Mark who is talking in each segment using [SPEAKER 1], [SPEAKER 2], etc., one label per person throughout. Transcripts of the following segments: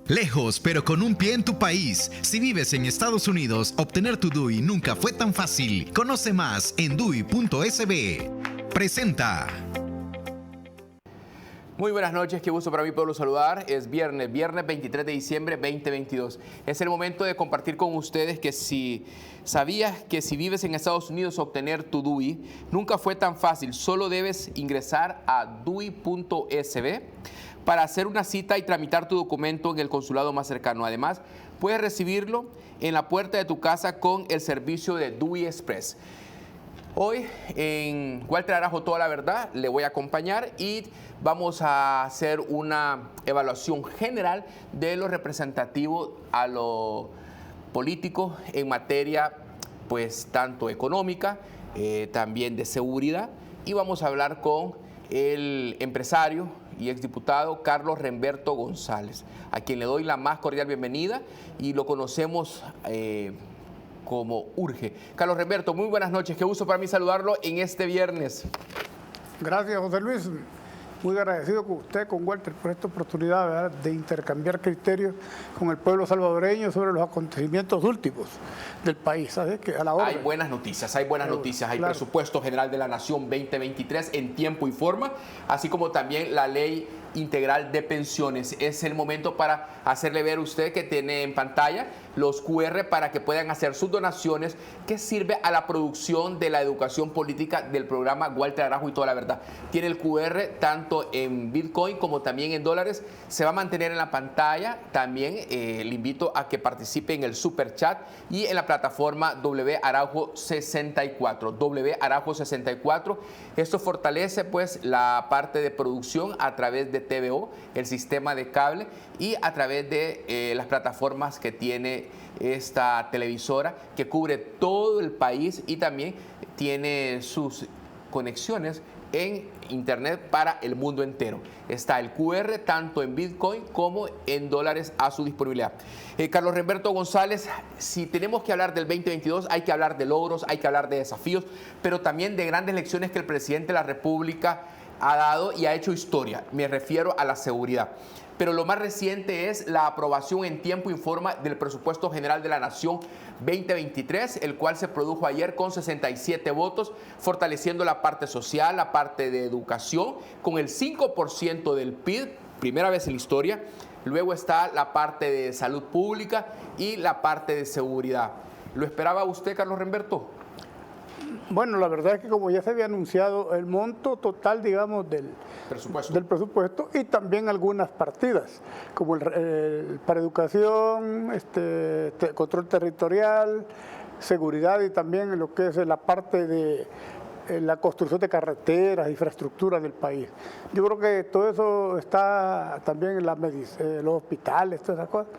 [SPEAKER 1] Lejos, pero con un pie en tu país. Si vives en Estados Unidos, obtener tu DUI nunca fue tan fácil. Conoce más en DUI.sb. Presenta.
[SPEAKER 2] Muy buenas noches, qué gusto para mí poderlos saludar. Es viernes 23 de diciembre 2022. Es el momento de compartir con ustedes que si sabías que si vives en Estados Unidos obtener tu DUI nunca fue tan fácil. Solo debes ingresar a DUI.sb para hacer una cita y tramitar tu documento en el consulado más cercano. Además, puedes recibirlo en la puerta de tu casa con el servicio de DUI Express. Hoy en Walter Arajo Toda la Verdad le voy a acompañar y vamos a hacer una evaluación general de lo representativo a lo político en materia pues tanto económica, también de seguridad, y vamos a hablar con el empresario y exdiputado Carlos Remberto González, a quien le doy la más cordial bienvenida y lo conocemos como Urge. Carlos Remberto, muy buenas noches, qué gusto para mí saludarlo en este viernes.
[SPEAKER 3] Gracias, José Luis. Muy agradecido con usted, con Walter, por esta oportunidad, ¿verdad?, de intercambiar criterios con el pueblo salvadoreño sobre los acontecimientos últimos del país. ¿Sabes? Que a la hora.
[SPEAKER 2] Hay buenas noticias, hay
[SPEAKER 3] Claro.
[SPEAKER 2] Presupuesto General de la Nación 2023 en tiempo y forma, así como también la Ley Integral de Pensiones. Es el momento para hacerle ver a usted que tiene en pantalla los QR para que puedan hacer sus donaciones, que sirve a la producción de la educación política del programa Walter Arajo y Toda la Verdad. Tiene el QR tanto en Bitcoin como también en dólares. Se va a mantener en la pantalla. También le invito a que participe en el Super Chat y en la plataforma WArajo64. WArajo64. Esto fortalece pues la parte de producción a través de TVO, el sistema de cable, y a través de las plataformas que tiene esta televisora que cubre todo el país y también tiene sus conexiones en internet para el mundo entero. Está el QR tanto en Bitcoin como en dólares a su disponibilidad. Carlos Remberto González, si tenemos que hablar del 2022, hay que hablar de logros, hay que hablar de desafíos, pero también de grandes lecciones que el presidente de la República ha dado y ha hecho historia. Me refiero a la seguridad. Pero lo más reciente es la aprobación en tiempo y forma del Presupuesto General de la Nación 2023, el cual se produjo ayer con 67 votos, fortaleciendo la parte social, la parte de educación, con el 5% del PIB, primera vez en la historia. Luego está la parte de salud pública y la parte de seguridad. ¿Lo esperaba usted, Carlos Remberto?
[SPEAKER 3] Bueno, la verdad es que como ya se había anunciado el monto total, digamos, del presupuesto y también algunas partidas, como para educación, control territorial, seguridad y también lo que es la parte de la construcción de carreteras, infraestructura del país. Yo creo que todo eso está también en los hospitales, todas esas cosas.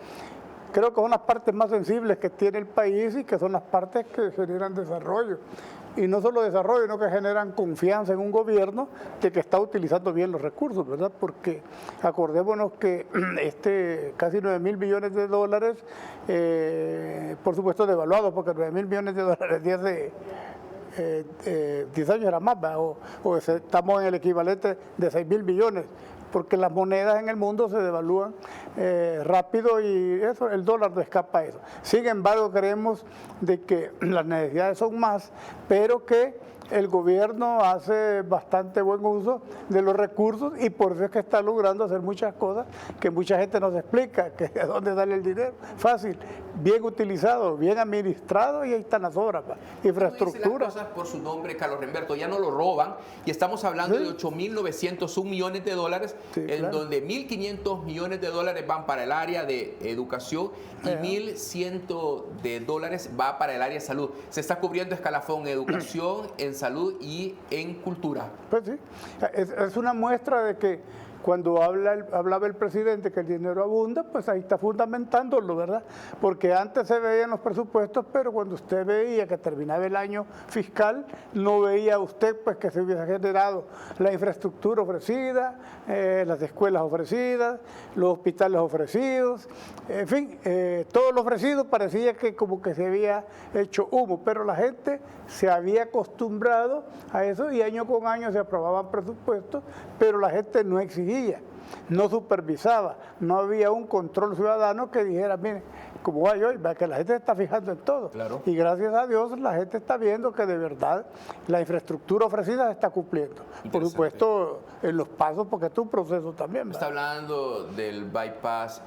[SPEAKER 3] Creo que son las partes más sensibles que tiene el país y que son las partes que generan desarrollo. Y no solo desarrollo, sino que generan confianza en un gobierno de que está utilizando bien los recursos, ¿verdad? Porque acordémonos que casi 9.000 millones de dólares, por supuesto devaluados, porque 9.000 millones de dólares 10 años era más, o estamos en el equivalente de 6.000 millones, porque las monedas en el mundo se devalúan rápido y eso, el dólar no escapa a eso. Sin embargo, creemos de que las necesidades son más, pero que el gobierno hace bastante buen uso de los recursos y por eso es que está logrando hacer muchas cosas que mucha gente nos explica, que de dónde sale el dinero. Fácil, bien utilizado, bien administrado y ahí están las obras, infraestructura.
[SPEAKER 2] Las cosas por su nombre, Carlos Remberto, ya no lo roban y estamos hablando de 8.901 millones de dólares, donde 1.500 millones de dólares van para el área de educación y 1.100 de dólares va para el área de salud. Se está cubriendo escalafón educación, en salud y en cultura.
[SPEAKER 3] Pues sí, es una muestra de que cuando hablaba el presidente que el dinero abunda, pues ahí está fundamentándolo, ¿verdad? Porque antes se veían los presupuestos, pero cuando usted veía que terminaba el año fiscal, no veía usted pues que se hubiese generado la infraestructura ofrecida, las escuelas ofrecidas, los hospitales ofrecidos, en fin, todo lo ofrecido parecía que como que se había hecho humo, pero la gente se había acostumbrado a eso y año con año se aprobaban presupuestos, pero la gente no exigía. no supervisaba, no había un control ciudadano que dijera, mire, como va hoy, que la gente se está fijando en todo.
[SPEAKER 2] Claro.
[SPEAKER 3] Y gracias a Dios la gente está viendo que de verdad la infraestructura ofrecida se está cumpliendo. Por supuesto, en los pasos, porque es un proceso también.
[SPEAKER 2] Está hablando del bypass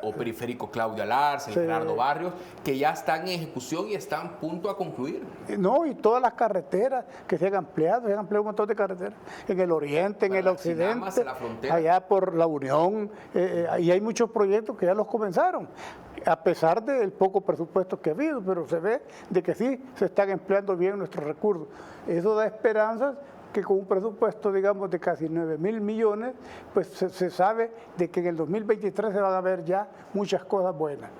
[SPEAKER 2] o periférico Claudia Lars, el Gerardo Barrios, que ya están en ejecución y están a punto a concluir.
[SPEAKER 3] No, y todas las carreteras que se han ampliado un montón de carreteras, en el oriente, en el occidente, allá por la Unión, y hay muchos proyectos que ya los comenzaron, a pesar del poco presupuesto que ha habido, pero se ve de que sí se están empleando bien nuestros recursos. Eso da esperanzas que con un presupuesto, digamos, de casi 9.000 millones, pues se sabe de que en el 2023 se van a ver ya muchas cosas buenas.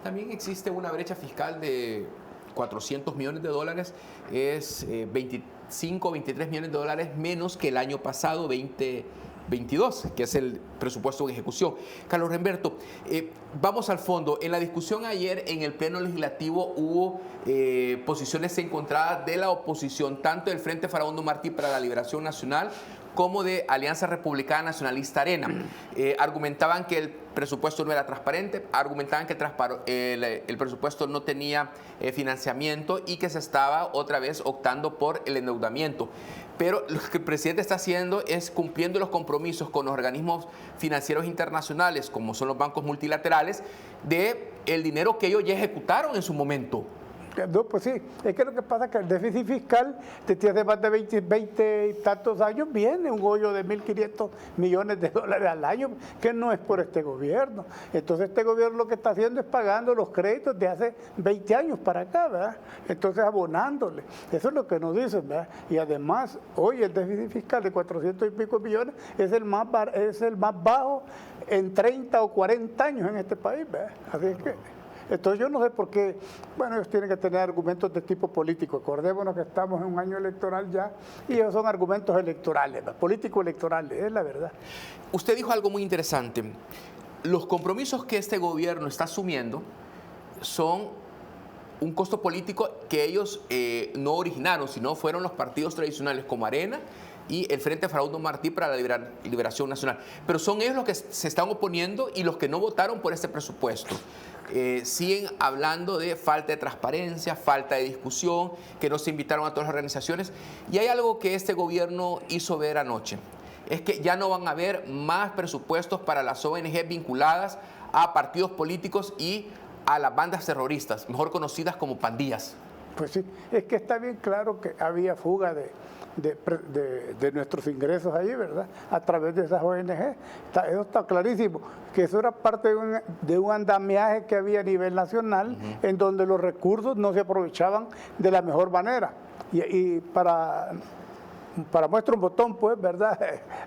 [SPEAKER 2] También existe una brecha fiscal de 400 millones de dólares, es 25, 23 millones de dólares menos que el año pasado, 2022, que es el presupuesto en ejecución. Carlos Humberto, vamos al fondo. En la discusión ayer en el Pleno Legislativo hubo posiciones encontradas de la oposición, tanto del Frente Farabundo Martí para la Liberación Nacional como de Alianza Republicana Nacionalista Arena. Argumentaban que el presupuesto no era transparente, argumentaban que el presupuesto no tenía financiamiento y que se estaba otra vez optando por el endeudamiento. Pero lo que el presidente está haciendo es cumpliendo los compromisos con los organismos financieros internacionales, como son los bancos multilaterales, de el dinero que ellos ya ejecutaron en su momento.
[SPEAKER 3] No, pues sí, es que lo que pasa es que el déficit fiscal desde hace más de 20 y tantos años viene un hoyo de 1.500 millones de dólares al año, que no es por este gobierno. Entonces este gobierno lo que está haciendo es pagando los créditos de hace 20 años para acá, ¿verdad? Entonces abonándole. Eso es lo que nos dicen, ¿verdad? Y además, hoy el déficit fiscal de 400 y pico millones es el más bajo en 30 o 40 años en este país, ¿verdad? Así es que... Entonces yo no sé por qué, bueno, ellos tienen que tener argumentos de tipo político. Acordémonos que estamos en un año electoral ya y esos son argumentos electorales, político-electorales, es la verdad.
[SPEAKER 2] Usted dijo algo muy interesante. Los compromisos que este gobierno está asumiendo son un costo político que ellos no originaron, sino fueron los partidos tradicionales como Arena y el Frente Farabundo Martí para la Liberación Nacional. Pero son ellos los que se están oponiendo y los que no votaron por este presupuesto. Siguen hablando de falta de transparencia, falta de discusión, que no se invitaron a todas las organizaciones. Y hay algo que este gobierno hizo ver anoche. Es que ya no van a haber más presupuestos para las ONG vinculadas a partidos políticos y a las bandas terroristas, mejor conocidas como pandillas.
[SPEAKER 3] Pues sí, es que está bien claro que había fuga de nuestros ingresos ahí, ¿verdad? A través de esas ONG. Eso está clarísimo, que eso era parte de un andamiaje que había a nivel nacional, en donde los recursos no se aprovechaban de la mejor manera. Y para muestra un botón, pues, ¿verdad?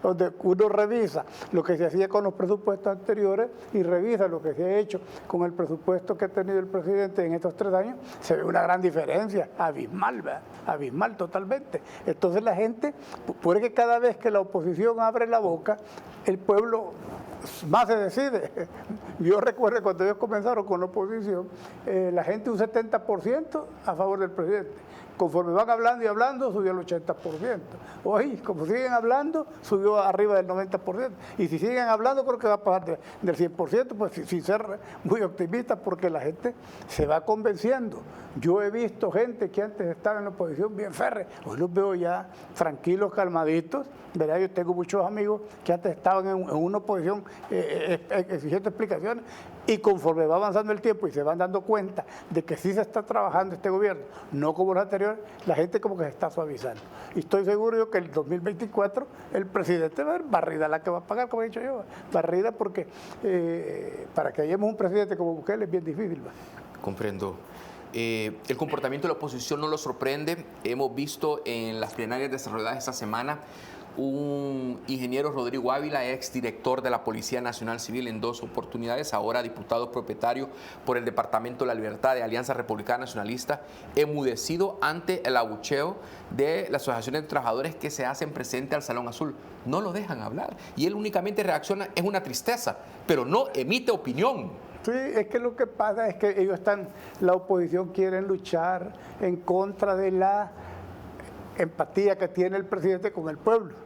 [SPEAKER 3] Donde uno revisa lo que se hacía con los presupuestos anteriores y revisa lo que se ha hecho con el presupuesto que ha tenido el presidente en estos 3 años, se ve una gran diferencia, abismal, ¿verdad? Abismal totalmente. Entonces la gente, puede que cada vez que la oposición abre la boca, el pueblo más se decide. Yo recuerdo cuando ellos comenzaron con la oposición, la gente un 70% a favor del presidente. Conforme van hablando y hablando, subió al 80%. Hoy, como siguen hablando, subió arriba del 90%. Y si siguen hablando, creo que va a pasar del 100%, pues sin ser muy optimista, porque la gente se va convenciendo. Yo he visto gente que antes estaba en la oposición bien férrea, hoy los veo ya tranquilos, calmaditos. ¿Verdad? Yo tengo muchos amigos que antes estaban en una oposición exigiendo explicaciones, y conforme va avanzando el tiempo y se van dando cuenta de que sí se está trabajando este gobierno, no como los anteriores, la gente como que se está suavizando. Y estoy seguro yo que el 2024 el presidente va a ver barrida la que va a pagar, como he dicho yo, barrida, porque para que hayamos un presidente como Bukele es bien difícil. ¿Va?
[SPEAKER 2] Comprendo. El comportamiento de la oposición no lo sorprende. Hemos visto en las plenarias desarrolladas esta semana un ingeniero Rodrigo Ávila, exdirector de la Policía Nacional Civil en 2 oportunidades, ahora diputado propietario por el Departamento de la Libertad de Alianza Republicana Nacionalista, enmudecido ante el abucheo de las asociaciones de trabajadores que se hacen presente al Salón Azul. No lo dejan hablar y él únicamente reacciona, es una tristeza, pero no emite opinión.
[SPEAKER 3] Sí, es que lo que pasa es que ellos la oposición quieren luchar en contra de la empatía que tiene el presidente con el pueblo.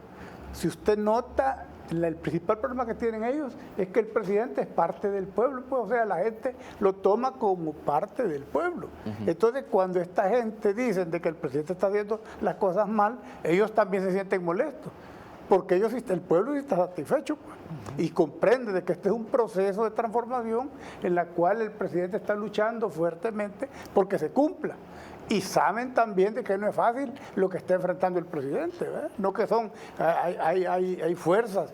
[SPEAKER 3] Si usted nota, el principal problema que tienen ellos es que el presidente es parte del pueblo, pues, o sea, la gente lo toma como parte del pueblo. Entonces, cuando esta gente dice de que el presidente está haciendo las cosas mal, ellos también se sienten molestos, porque el pueblo sí está satisfecho, pues, y comprende de que este es un proceso de transformación en la cual el presidente está luchando fuertemente porque se cumpla. Y saben también de que no es fácil lo que está enfrentando el presidente, ¿verdad? No que hay fuerzas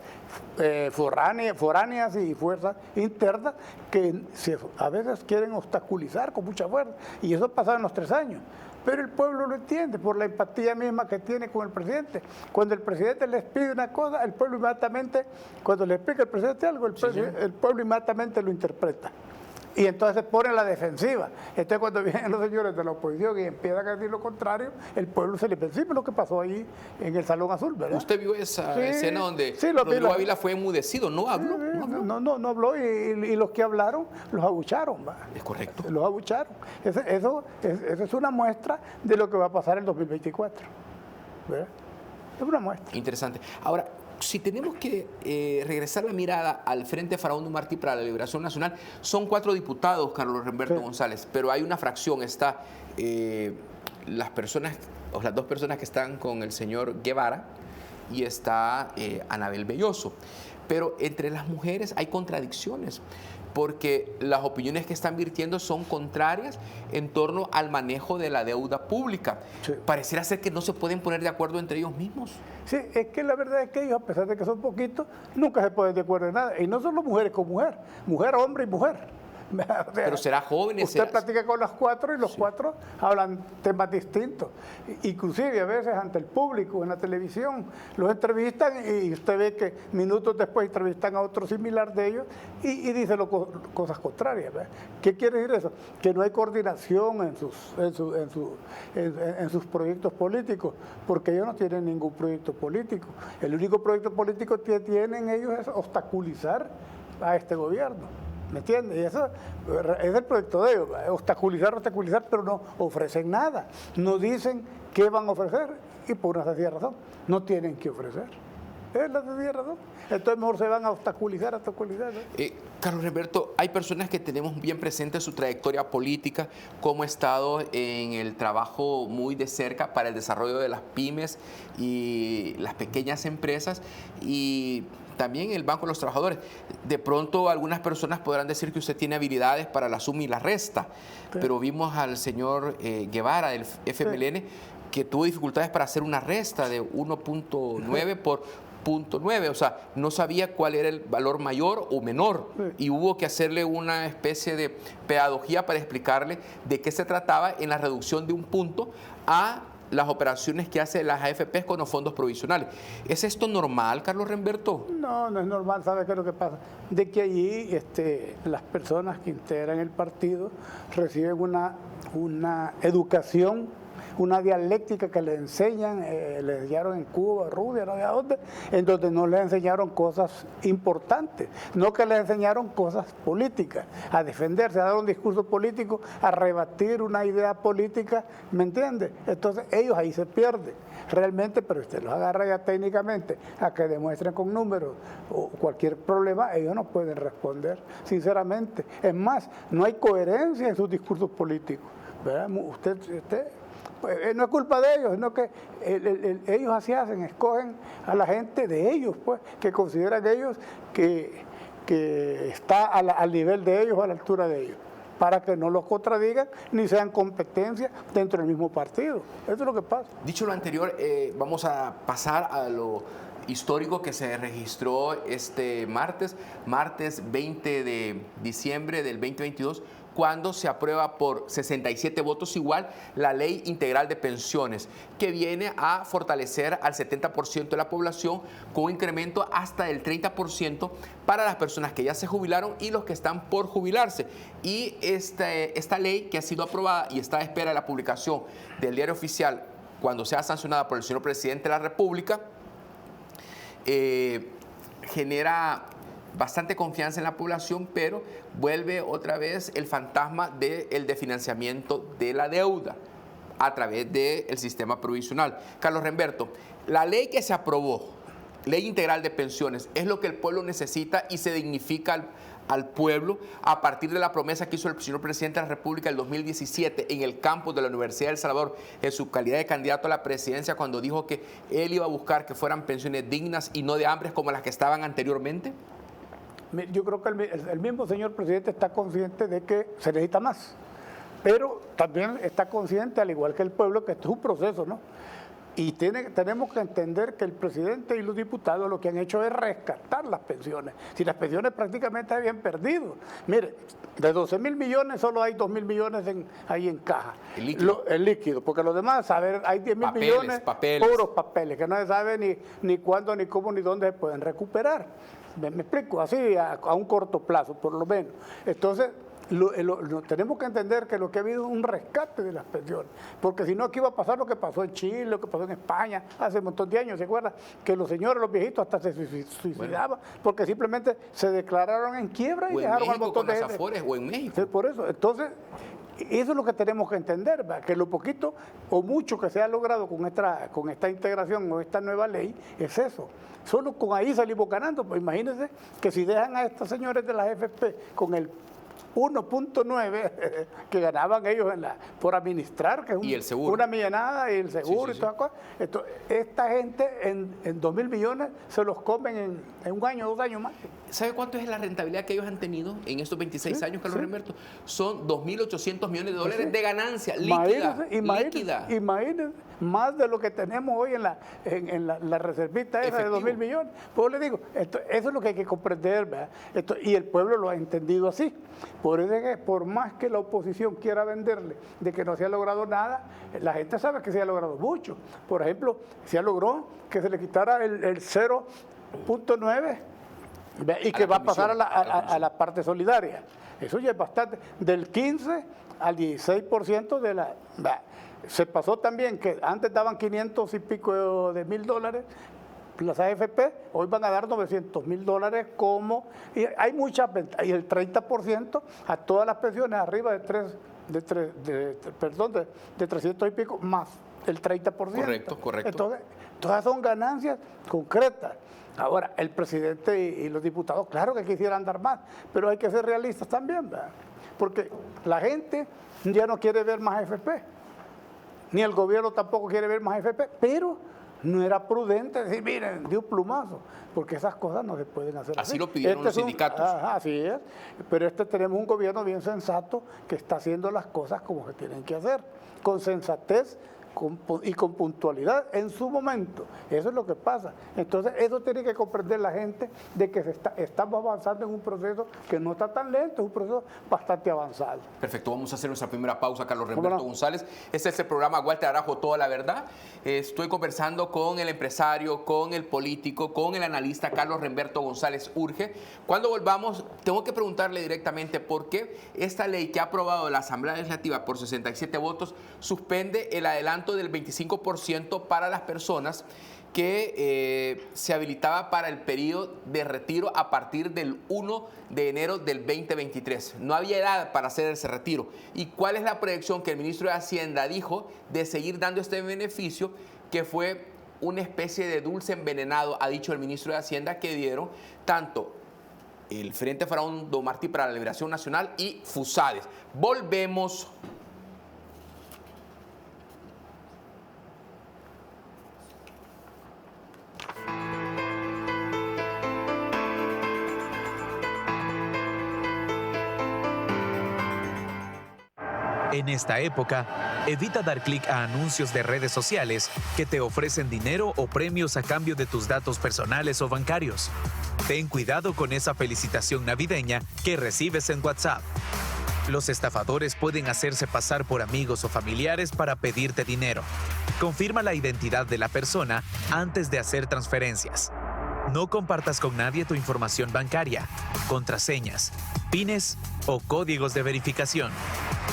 [SPEAKER 3] foráneas y fuerzas internas que a veces quieren obstaculizar con mucha fuerza. Y eso ha pasado en los 3 años. Pero el pueblo lo entiende por la empatía misma que tiene con el presidente. Cuando el presidente les pide una cosa, el pueblo inmediatamente, cuando le explica al presidente algo, el pueblo inmediatamente lo interpreta. Y entonces se pone en la defensiva. Entonces cuando vienen los señores de la oposición y empiezan a decir lo contrario, el pueblo se le percibe lo que pasó ahí en el Salón Azul, ¿verdad?
[SPEAKER 2] ¿Usted vio esa escena donde Rodrigo Ávila fue enmudecido? ¿No habló?
[SPEAKER 3] No habló y los que hablaron los abucharon, ¿va?
[SPEAKER 2] Es correcto.
[SPEAKER 3] Los abucharon. Eso es una muestra de lo que va a pasar en 2024, ¿verdad? Es una muestra.
[SPEAKER 2] Interesante. Ahora, si tenemos que regresar la mirada al Frente Faraón Martí para la Liberación Nacional, son 4 diputados, Carlos Remberto González, pero hay una fracción, está las 2 personas que están con el señor Guevara y está Anabel Belloso. Pero entre las mujeres hay contradicciones, porque las opiniones que están virtiendo son contrarias en torno al manejo de la deuda pública. Sí. Pareciera ser que no se pueden poner de acuerdo entre ellos mismos.
[SPEAKER 3] Sí, es que la verdad es que ellos, a pesar de que son poquitos, nunca se ponen de acuerdo en nada. Y no solo mujeres con mujer, hombre y mujer. O sea,
[SPEAKER 2] pero será jóvenes.
[SPEAKER 3] Usted platica con las 4 y los 4 hablan temas distintos. Inclusive a veces ante el público, en la televisión, los entrevistan y usted ve que minutos después entrevistan a otro similar de ellos y dicen cosas contrarias, ¿verdad? ¿Qué quiere decir eso? Que no hay coordinación en sus proyectos políticos, porque ellos no tienen ningún proyecto político. El único proyecto político que tienen ellos es obstaculizar a este gobierno. ¿Me entiendes? Y eso es el proyecto de ellos, obstaculizar, pero no ofrecen nada. No dicen qué van a ofrecer y por una sencilla razón, no tienen que ofrecer. Es la sencilla razón. Entonces mejor se van a obstaculizar, ¿no?
[SPEAKER 2] Carlos Remberto, hay personas que tenemos bien presente su trayectoria política, cómo ha estado en el trabajo muy de cerca para el desarrollo de las pymes y las pequeñas empresas y también el Banco de los Trabajadores. De pronto algunas personas podrán decir que usted tiene habilidades para la suma y la resta, pero vimos al señor Guevara del FMLN que tuvo dificultades para hacer una resta de 1.9 por 0.9, o sea, no sabía cuál era el valor mayor o menor y hubo que hacerle una especie de pedagogía para explicarle de qué se trataba en la reducción de un punto a las operaciones que hace las AFPs con los fondos provisionales. ¿Es esto normal, Carlos Remberto?
[SPEAKER 3] No, no es normal. ¿Sabe qué es lo que pasa? De que allí las personas que integran el partido reciben una educación, una dialéctica que les enseñan, les enseñaron en Cuba, Rusia, no sé a dónde, en donde no les enseñaron cosas importantes, no que les enseñaron cosas políticas, a defenderse, a dar un discurso político, a rebatir una idea política, ¿me entiende? Entonces ellos ahí se pierden realmente, pero usted los agarra ya técnicamente a que demuestren con números o cualquier problema, ellos no pueden responder, sinceramente. Es más, no hay coherencia en sus discursos políticos, ¿verdad? Usted pues, no es culpa de ellos, sino que ellos así hacen, escogen a la gente de ellos, pues, que consideran ellos que está al nivel de ellos, a la altura de ellos, para que no los contradigan ni sean competencia dentro del mismo partido. Eso es lo que pasa.
[SPEAKER 2] Dicho lo anterior, vamos a pasar a lo histórico que se registró este martes 20 de diciembre del 2022, cuando se aprueba por 67 votos igual la Ley Integral de Pensiones, que viene a fortalecer al 70% de la población con un incremento hasta del 30% para las personas que ya se jubilaron y los que están por jubilarse. Y esta ley que ha sido aprobada y está a espera de la publicación del Diario Oficial cuando sea sancionada por el señor Presidente de la República, genera bastante confianza en la población, pero vuelve otra vez el fantasma del desfinanciamiento de la deuda a través del sistema provisional. Carlos Remberto, la ley que se aprobó ley integral de pensiones es lo que el pueblo necesita y se dignifica al pueblo a partir de la promesa que hizo el señor presidente de la República el 2017 en el campus de la Universidad de El Salvador en su calidad de candidato a la presidencia, cuando dijo que él iba a buscar que fueran pensiones dignas y no de hambre como las que estaban anteriormente?
[SPEAKER 3] Yo creo que el mismo señor presidente está consciente de que se necesita más, pero también está consciente, al igual que el pueblo, que esto es un proceso, ¿no? Y tenemos que entender que el presidente y los diputados lo que han hecho es rescatar las pensiones. Si las pensiones prácticamente habían perdido. Mire, de 12.000 millones solo hay 2.000 millones ahí en caja. El líquido, porque los demás, a ver, hay 10.000 millones, puros papeles, que no se sabe ni cuándo, ni cómo, ni dónde se pueden recuperar. Me explico, así a un corto plazo, por lo menos. Entonces, tenemos que entender que lo que ha habido es un rescate de las pensiones, porque si no aquí va a pasar lo que pasó en Chile, lo que pasó en España hace un montón de años, ¿se acuerdan? Que los señores, los viejitos hasta se suicidaban, porque simplemente se declararon en quiebra y dejaron al montón de gente.
[SPEAKER 2] Afores, o en México.
[SPEAKER 3] Sí, por eso, entonces, eso es lo que tenemos que entender, ¿verdad? Que lo poquito o mucho que se ha logrado con esta integración o esta nueva ley es eso. Solo con ahí salimos ganando. Pues imagínense que si dejan a estos señores de las FP con el 1.9 que ganaban ellos por administrar, que es una millonada, y el seguro y todas las cosas. Entonces, esta gente en 2.000 millones se los comen en un año, 2 años más.
[SPEAKER 2] ¿Sabe cuánto es la rentabilidad que ellos han tenido en estos 26 años, Carlos Remberto? Son 2.800 millones de dólares de ganancia líquida.
[SPEAKER 3] Imagínense, más de lo que tenemos hoy en la reservita esa de 2.000 millones. Pues le digo, eso es lo que hay que comprender, ¿verdad? Y el pueblo lo ha entendido así. Por eso es que por más que la oposición quiera venderle de que no se ha logrado nada, la gente sabe que se ha logrado mucho. Por ejemplo, se logró que se le quitara el 0.9 y que va a pasar a la parte solidaria. Eso ya es bastante. Del 15 al 16% de la... Se pasó también que antes daban 500 y pico de mil dólares, las AFP, hoy van a dar 900 mil dólares y hay muchas ventas, y el 30% a todas las pensiones arriba de 300 y pico, más el 30%.
[SPEAKER 2] Correcto.
[SPEAKER 3] Entonces, todas son ganancias concretas. Ahora, el presidente y los diputados, claro que quisieran dar más, pero hay que ser realistas también, ¿verdad? Porque la gente ya no quiere ver más AFP, ni el gobierno tampoco quiere ver más AFP, pero no era prudente decir, miren, de un plumazo, porque esas cosas no se pueden hacer así.
[SPEAKER 2] Así lo pidieron los sindicatos.
[SPEAKER 3] Así es, pero tenemos un gobierno bien sensato que está haciendo las cosas como se tienen que hacer, con sensatez y con puntualidad en su momento. Eso es lo que pasa. Entonces, eso tiene que comprender la gente de que estamos avanzando en un proceso que no está tan lento, es un proceso bastante avanzado.
[SPEAKER 2] Perfecto, vamos a hacer nuestra primera pausa, Carlos Remberto González. Este es el programa Walter Arajo, Toda la Verdad. Estoy conversando con el empresario, con el político, con el analista Carlos Remberto González Urge. Cuando volvamos, tengo que preguntarle directamente por qué esta ley que ha aprobado la Asamblea Legislativa por 67 votos suspende el adelanto del 25% para las personas que se habilitaba para el periodo de retiro a partir del 1 de enero del 2023. No había edad para hacer ese retiro. ¿Y cuál es la proyección que el ministro de Hacienda dijo de seguir dando este beneficio, que fue una especie de dulce envenenado, ha dicho el ministro de Hacienda, que dieron tanto el Frente Faraón Don Martí para la Liberación Nacional y FUSADES? Volvemos.
[SPEAKER 4] En esta época, evita dar clic a anuncios de redes sociales que te ofrecen dinero o premios a cambio de tus datos personales o bancarios. Ten cuidado con esa felicitación navideña que recibes en WhatsApp. Los estafadores pueden hacerse pasar por amigos o familiares para pedirte dinero. Confirma la identidad de la persona antes de hacer transferencias. No compartas con nadie tu información bancaria, contraseñas, PINes o códigos de verificación.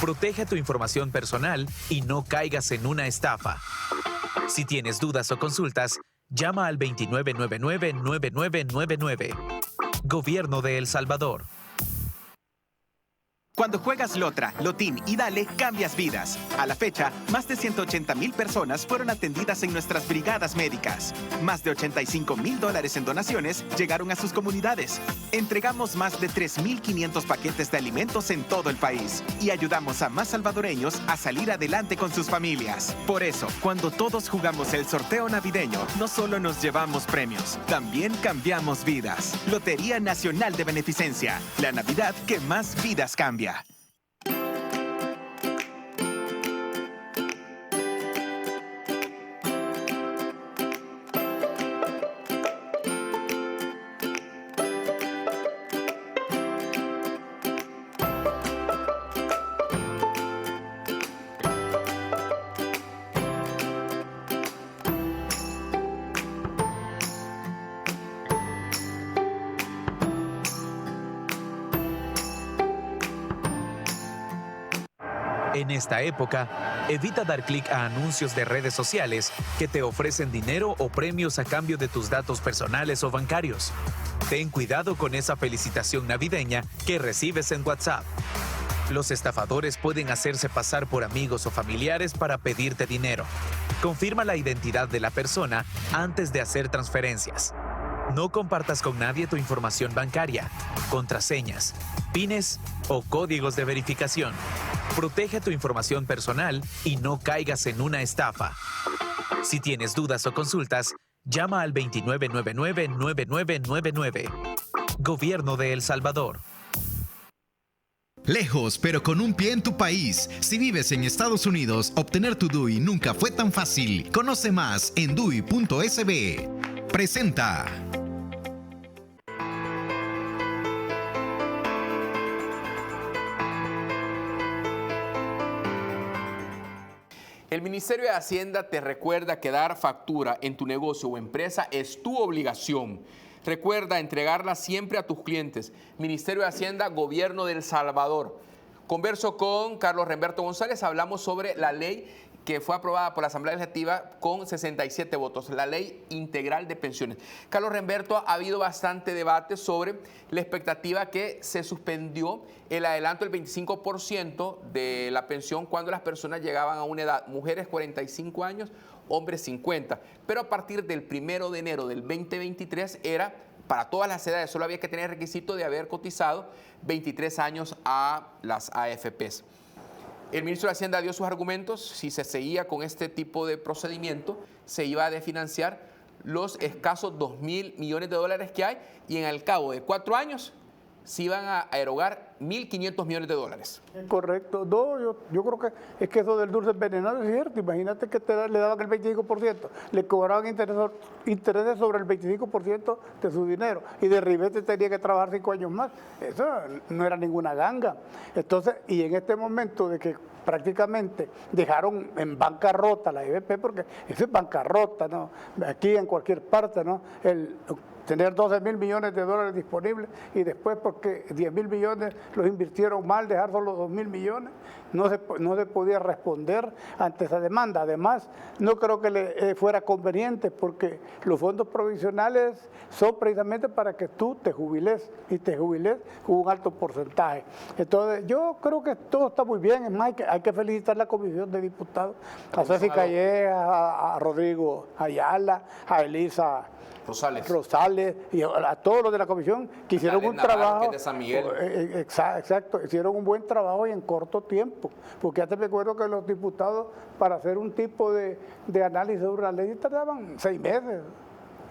[SPEAKER 4] Protege tu información personal y no caigas en una estafa. Si tienes dudas o consultas, llama al 2999-9999. Gobierno de El Salvador.
[SPEAKER 5] Cuando juegas Lotra, Lotín y Dale, cambias vidas. A la fecha, más de 180,000 personas fueron atendidas en nuestras brigadas médicas. Más de $85,000 en donaciones llegaron a sus comunidades. Entregamos más de 3,500 paquetes de alimentos en todo el país y ayudamos a más salvadoreños a salir adelante con sus familias. Por eso, cuando todos jugamos el sorteo navideño, no solo nos llevamos premios, también cambiamos vidas. Lotería Nacional de Beneficencia, la Navidad que más vidas cambia.
[SPEAKER 4] En esta época, evita dar clic a anuncios de redes sociales que te ofrecen dinero o premios a cambio de tus datos personales o bancarios. Ten cuidado con esa felicitación navideña que recibes en WhatsApp. Los estafadores pueden hacerse pasar por amigos o familiares para pedirte dinero. Confirma la identidad de la persona antes de hacer transferencias. No compartas con nadie tu información bancaria, contraseñas, pines o códigos de verificación. Protege tu información personal y no caigas en una estafa. Si tienes dudas o consultas, llama al 2999-9999. Gobierno de El Salvador.
[SPEAKER 1] Lejos, pero con un pie en tu país. Si vives en Estados Unidos, obtener tu DUI nunca fue tan fácil. Conoce más en DUI.sb. Presenta.
[SPEAKER 2] El Ministerio de Hacienda te recuerda que dar factura en tu negocio o empresa es tu obligación. Recuerda entregarla siempre a tus clientes. Ministerio de Hacienda, Gobierno de El Salvador. Converso con Carlos Remberto González. Hablamos sobre la ley que fue aprobada por la Asamblea Legislativa con 67 votos, la Ley Integral de Pensiones. Carlos Remberto, ha habido bastante debate sobre la expectativa que se suspendió el adelanto del 25% de la pensión cuando las personas llegaban a una edad, mujeres 45 años, hombres 50, pero a partir del 1 de enero del 2023 era para todas las edades, solo había que tener el requisito de haber cotizado 23 años a las AFPs. El ministro de Hacienda dio sus argumentos. Si se seguía con este tipo de procedimiento, se iba a desfinanciar los escasos 2.000 millones de dólares que hay y en el cabo de 4 años se iban a erogar 1.500 millones de dólares.
[SPEAKER 3] Correcto. No, yo creo que es que eso del dulce envenenado es cierto. Imagínate que le daban el 25%, le cobraban intereses sobre el 25% de su dinero y de ribete tenía que trabajar 5 años más. Eso no era ninguna ganga. Entonces, y en este momento de que prácticamente dejaron en bancarrota la IBP, porque eso es bancarrota, ¿no? Aquí en cualquier parte, ¿no? Tener 12.000 millones de dólares disponibles y después porque 10.000 millones los invirtieron mal, dejar solo 2.000 millones, no se podía responder ante esa demanda. Además, no creo que le fuera conveniente porque los fondos provisionales son precisamente para que tú te jubiles y te jubiles con un alto porcentaje. Entonces, yo creo que todo está muy bien. Es más, hay que felicitar a la Comisión de Diputados, a Ceci Calleja, a Rodrigo Ayala, a Elisa Rosales y a todos los de la comisión que hicieron un trabajo.
[SPEAKER 2] De San Miguel.
[SPEAKER 3] Exacto, hicieron un buen trabajo y en corto tiempo. Porque antes me acuerdo que los diputados para hacer un tipo de análisis de una ley tardaban 6 meses.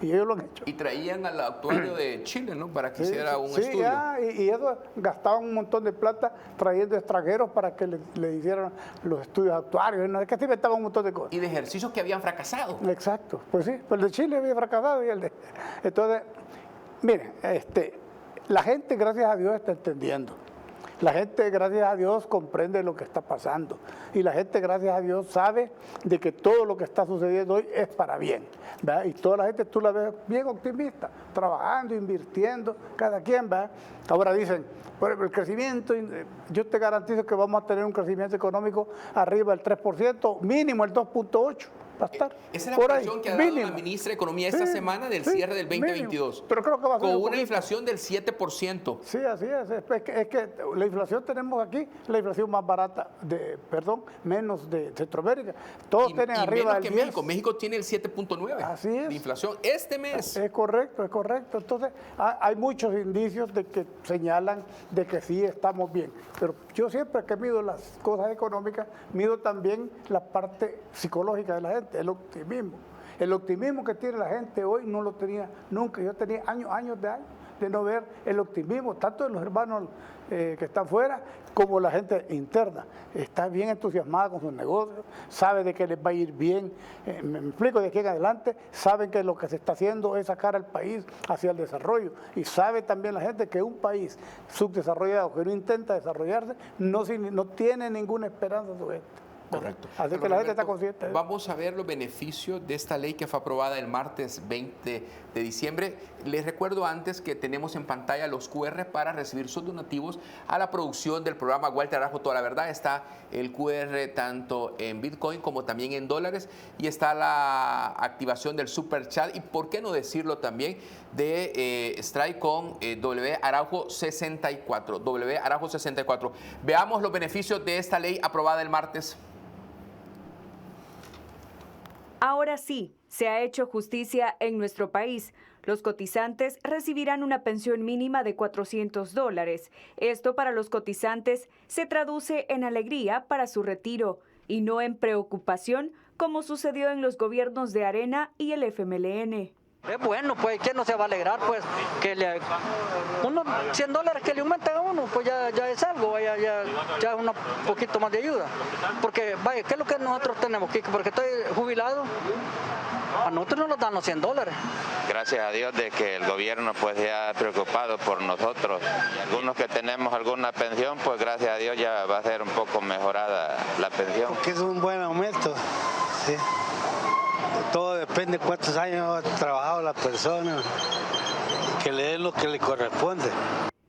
[SPEAKER 3] Y ellos lo han hecho.
[SPEAKER 2] Y traían al actuario de Chile, ¿no? Para que hiciera un estudio.
[SPEAKER 3] Ya, y eso gastaban un montón de plata trayendo extranjeros para que le hicieran los estudios actuarios. ¿No? Es que se inventaban un montón de cosas.
[SPEAKER 2] Y de ejercicios que habían fracasado.
[SPEAKER 3] Exacto, pues sí, pues el de Chile había fracasado y el de... Entonces, miren, la gente, gracias a Dios, está entendiendo. La gente, gracias a Dios, comprende lo que está pasando. Y la gente, gracias a Dios, sabe de que todo lo que está sucediendo hoy es para bien, ¿verdad? Y toda la gente, tú la ves bien optimista, trabajando, invirtiendo, cada quien, ¿verdad? Ahora dicen, bueno, el crecimiento, yo te garantizo que vamos a tener un crecimiento económico arriba del 3%, mínimo el 2.8%. Va a estar.
[SPEAKER 2] Esa es la
[SPEAKER 3] por
[SPEAKER 2] proyección
[SPEAKER 3] ahí,
[SPEAKER 2] que ha dado
[SPEAKER 3] mínimo.
[SPEAKER 2] la ministra de Economía esta semana del cierre del 2022.
[SPEAKER 3] Mínimo. Pero creo que va a ser
[SPEAKER 2] con
[SPEAKER 3] un
[SPEAKER 2] una
[SPEAKER 3] poquito.
[SPEAKER 2] inflación del 7%.
[SPEAKER 3] Sí, así es. Es que la inflación tenemos aquí, la inflación más barata, menos de Centroamérica. Todos tienen arriba
[SPEAKER 2] menos
[SPEAKER 3] del
[SPEAKER 2] que
[SPEAKER 3] 10.
[SPEAKER 2] México. México tiene el 7.9
[SPEAKER 3] Así es.
[SPEAKER 2] de inflación este mes.
[SPEAKER 3] Es correcto, es correcto. Entonces, hay muchos indicios de que señalan de que sí estamos bien. Pero yo siempre que mido las cosas económicas, mido también la parte psicológica de la gente, el optimismo. El optimismo que tiene la gente hoy no lo tenía nunca. Yo tenía años de no ver el optimismo, tanto de los hermanos que están fuera como la gente interna. Está bien entusiasmada con sus negocios, sabe de que les va a ir bien. Me explico, de aquí en adelante saben que lo que se está haciendo es sacar al país hacia el desarrollo. Y sabe también la gente que un país subdesarrollado que no intenta desarrollarse no tiene ninguna esperanza sobre esto.
[SPEAKER 2] Correcto.
[SPEAKER 3] Así que la gente está consciente.
[SPEAKER 2] Vamos a ver los beneficios de esta ley que fue aprobada el martes 20 de diciembre. Les recuerdo antes que tenemos en pantalla los QR para recibir sus donativos a la producción del programa Walter Arajo Toda la Verdad. Está el QR tanto en Bitcoin como también en dólares y está la activación del Super Chat y por qué no decirlo también de Strike con W Araujo 64. W Araujo 64. Veamos los beneficios de esta ley aprobada el martes.
[SPEAKER 6] Ahora sí, se ha hecho justicia en nuestro país. Los cotizantes recibirán una pensión mínima de $400. Esto para los cotizantes se traduce en alegría para su retiro y no en preocupación como sucedió en los gobiernos de Arena y el FMLN.
[SPEAKER 7] Es bueno, pues, ¿quién no se va a alegrar? Pues, que unos $100 que le aumentan a uno, pues ya es algo, ya es un poquito más de ayuda. Porque, vaya, ¿qué es lo que nosotros tenemos, Kiko? Porque estoy jubilado, a nosotros no nos dan los $100.
[SPEAKER 8] Gracias a Dios de que el gobierno pues ya ha preocupado por nosotros. Algunos que tenemos alguna pensión, pues gracias a Dios ya va a ser un poco mejorada la pensión.
[SPEAKER 9] Porque es un buen aumento, sí. Todo depende de cuántos años ha trabajado la persona, que le den lo que le corresponde.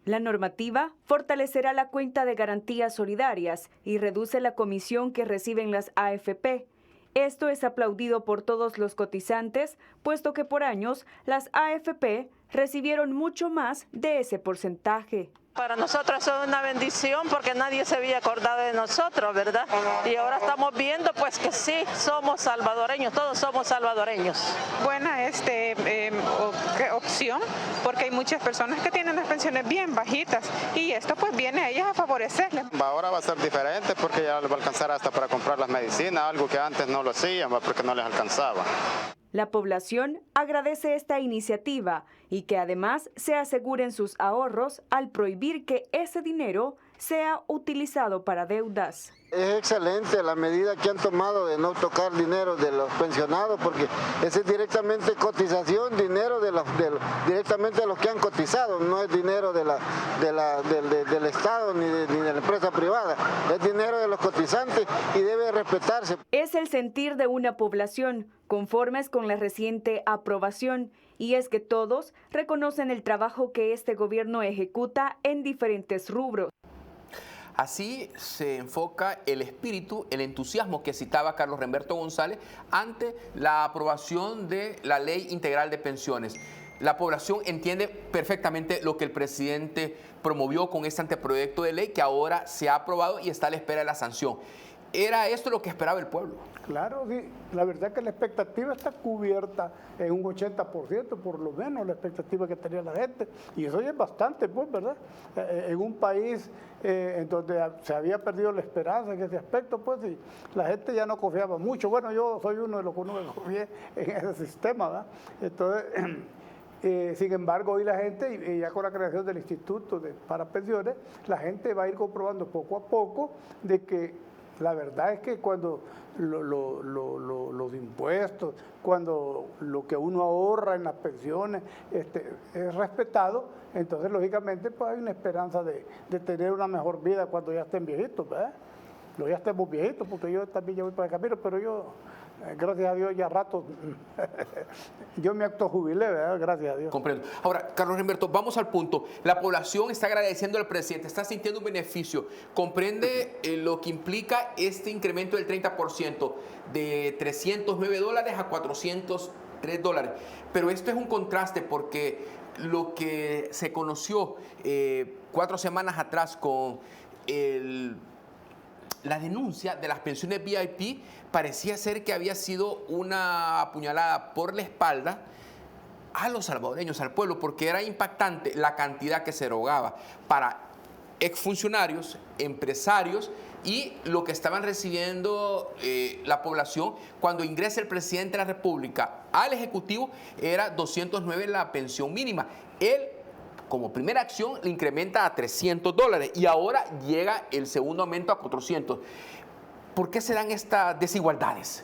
[SPEAKER 6] La normativa fortalecerá la cuenta de garantías solidarias y reduce la comisión que reciben las AFP. Esto es aplaudido por todos los cotizantes, puesto que por años las AFP recibieron mucho más de ese porcentaje.
[SPEAKER 10] Para nosotros es una bendición porque nadie se había acordado de nosotros, ¿verdad? Y ahora estamos viendo pues que sí, somos salvadoreños, todos somos salvadoreños.
[SPEAKER 11] Buena opción porque hay muchas personas que tienen las pensiones bien bajitas y esto pues viene a ellas a favorecerles.
[SPEAKER 12] Ahora va a ser diferente porque ya les va a alcanzar hasta para comprar las medicinas, algo que antes no lo hacían porque no les alcanzaba.
[SPEAKER 6] La población agradece esta iniciativa y que además se aseguren sus ahorros al prohibir que ese dinero sea utilizado para deudas.
[SPEAKER 13] Es excelente la medida que han tomado de no tocar dinero de los pensionados porque ese es directamente cotización, dinero directamente de los que han cotizado, no es dinero del Estado ni de la empresa privada, es dinero de los cotizantes y debe respetarse.
[SPEAKER 6] Es el sentir de una población conformes con la reciente aprobación y es que todos reconocen el trabajo que este gobierno ejecuta en diferentes rubros.
[SPEAKER 2] Así se enfoca el espíritu, el entusiasmo que citaba Carlos Remberto González ante la aprobación de la Ley Integral de Pensiones. La población entiende perfectamente lo que el presidente promovió con este anteproyecto de ley que ahora se ha aprobado y está a la espera de la sanción. ¿Era esto lo que esperaba el pueblo?
[SPEAKER 3] Claro, sí. La verdad que la expectativa está cubierta en un 80%, por lo menos la expectativa que tenía la gente. Y eso ya es bastante, pues, ¿verdad? En un país en donde se había perdido la esperanza en ese aspecto, pues, y la gente ya no confiaba mucho. Bueno, yo soy uno de los que no confía en ese sistema, ¿verdad? Entonces, sin embargo, hoy la gente, y ya con la creación del Instituto para Pensiones, la gente va a ir comprobando poco a poco de que la verdad es que cuando los impuestos, cuando lo que uno ahorra en las pensiones es respetado, entonces lógicamente pues hay una esperanza de tener una mejor vida cuando ya estén viejitos, ¿verdad? Ya estemos viejitos, porque yo también ya voy para el camino, pero yo gracias a Dios ya rato, yo me autojubilé, ¿verdad? Gracias a Dios.
[SPEAKER 2] Comprendo. Ahora, Carlos Humberto, vamos al punto. La población está agradeciendo al presidente, está sintiendo un beneficio. ¿Comprende lo que implica este incremento del 30% de $309 a $403? Pero esto es un contraste porque lo que se conoció 4 semanas atrás con la denuncia de las pensiones VIP parecía ser que había sido una apuñalada por la espalda a los salvadoreños, al pueblo, porque era impactante la cantidad que se erogaba para exfuncionarios, empresarios y lo que estaban recibiendo la población cuando ingresa el presidente de la República al Ejecutivo. Era 209 la pensión mínima. Él, como primera acción, le incrementa a $300 y ahora llega el segundo aumento a 400. ¿Por qué se dan estas desigualdades?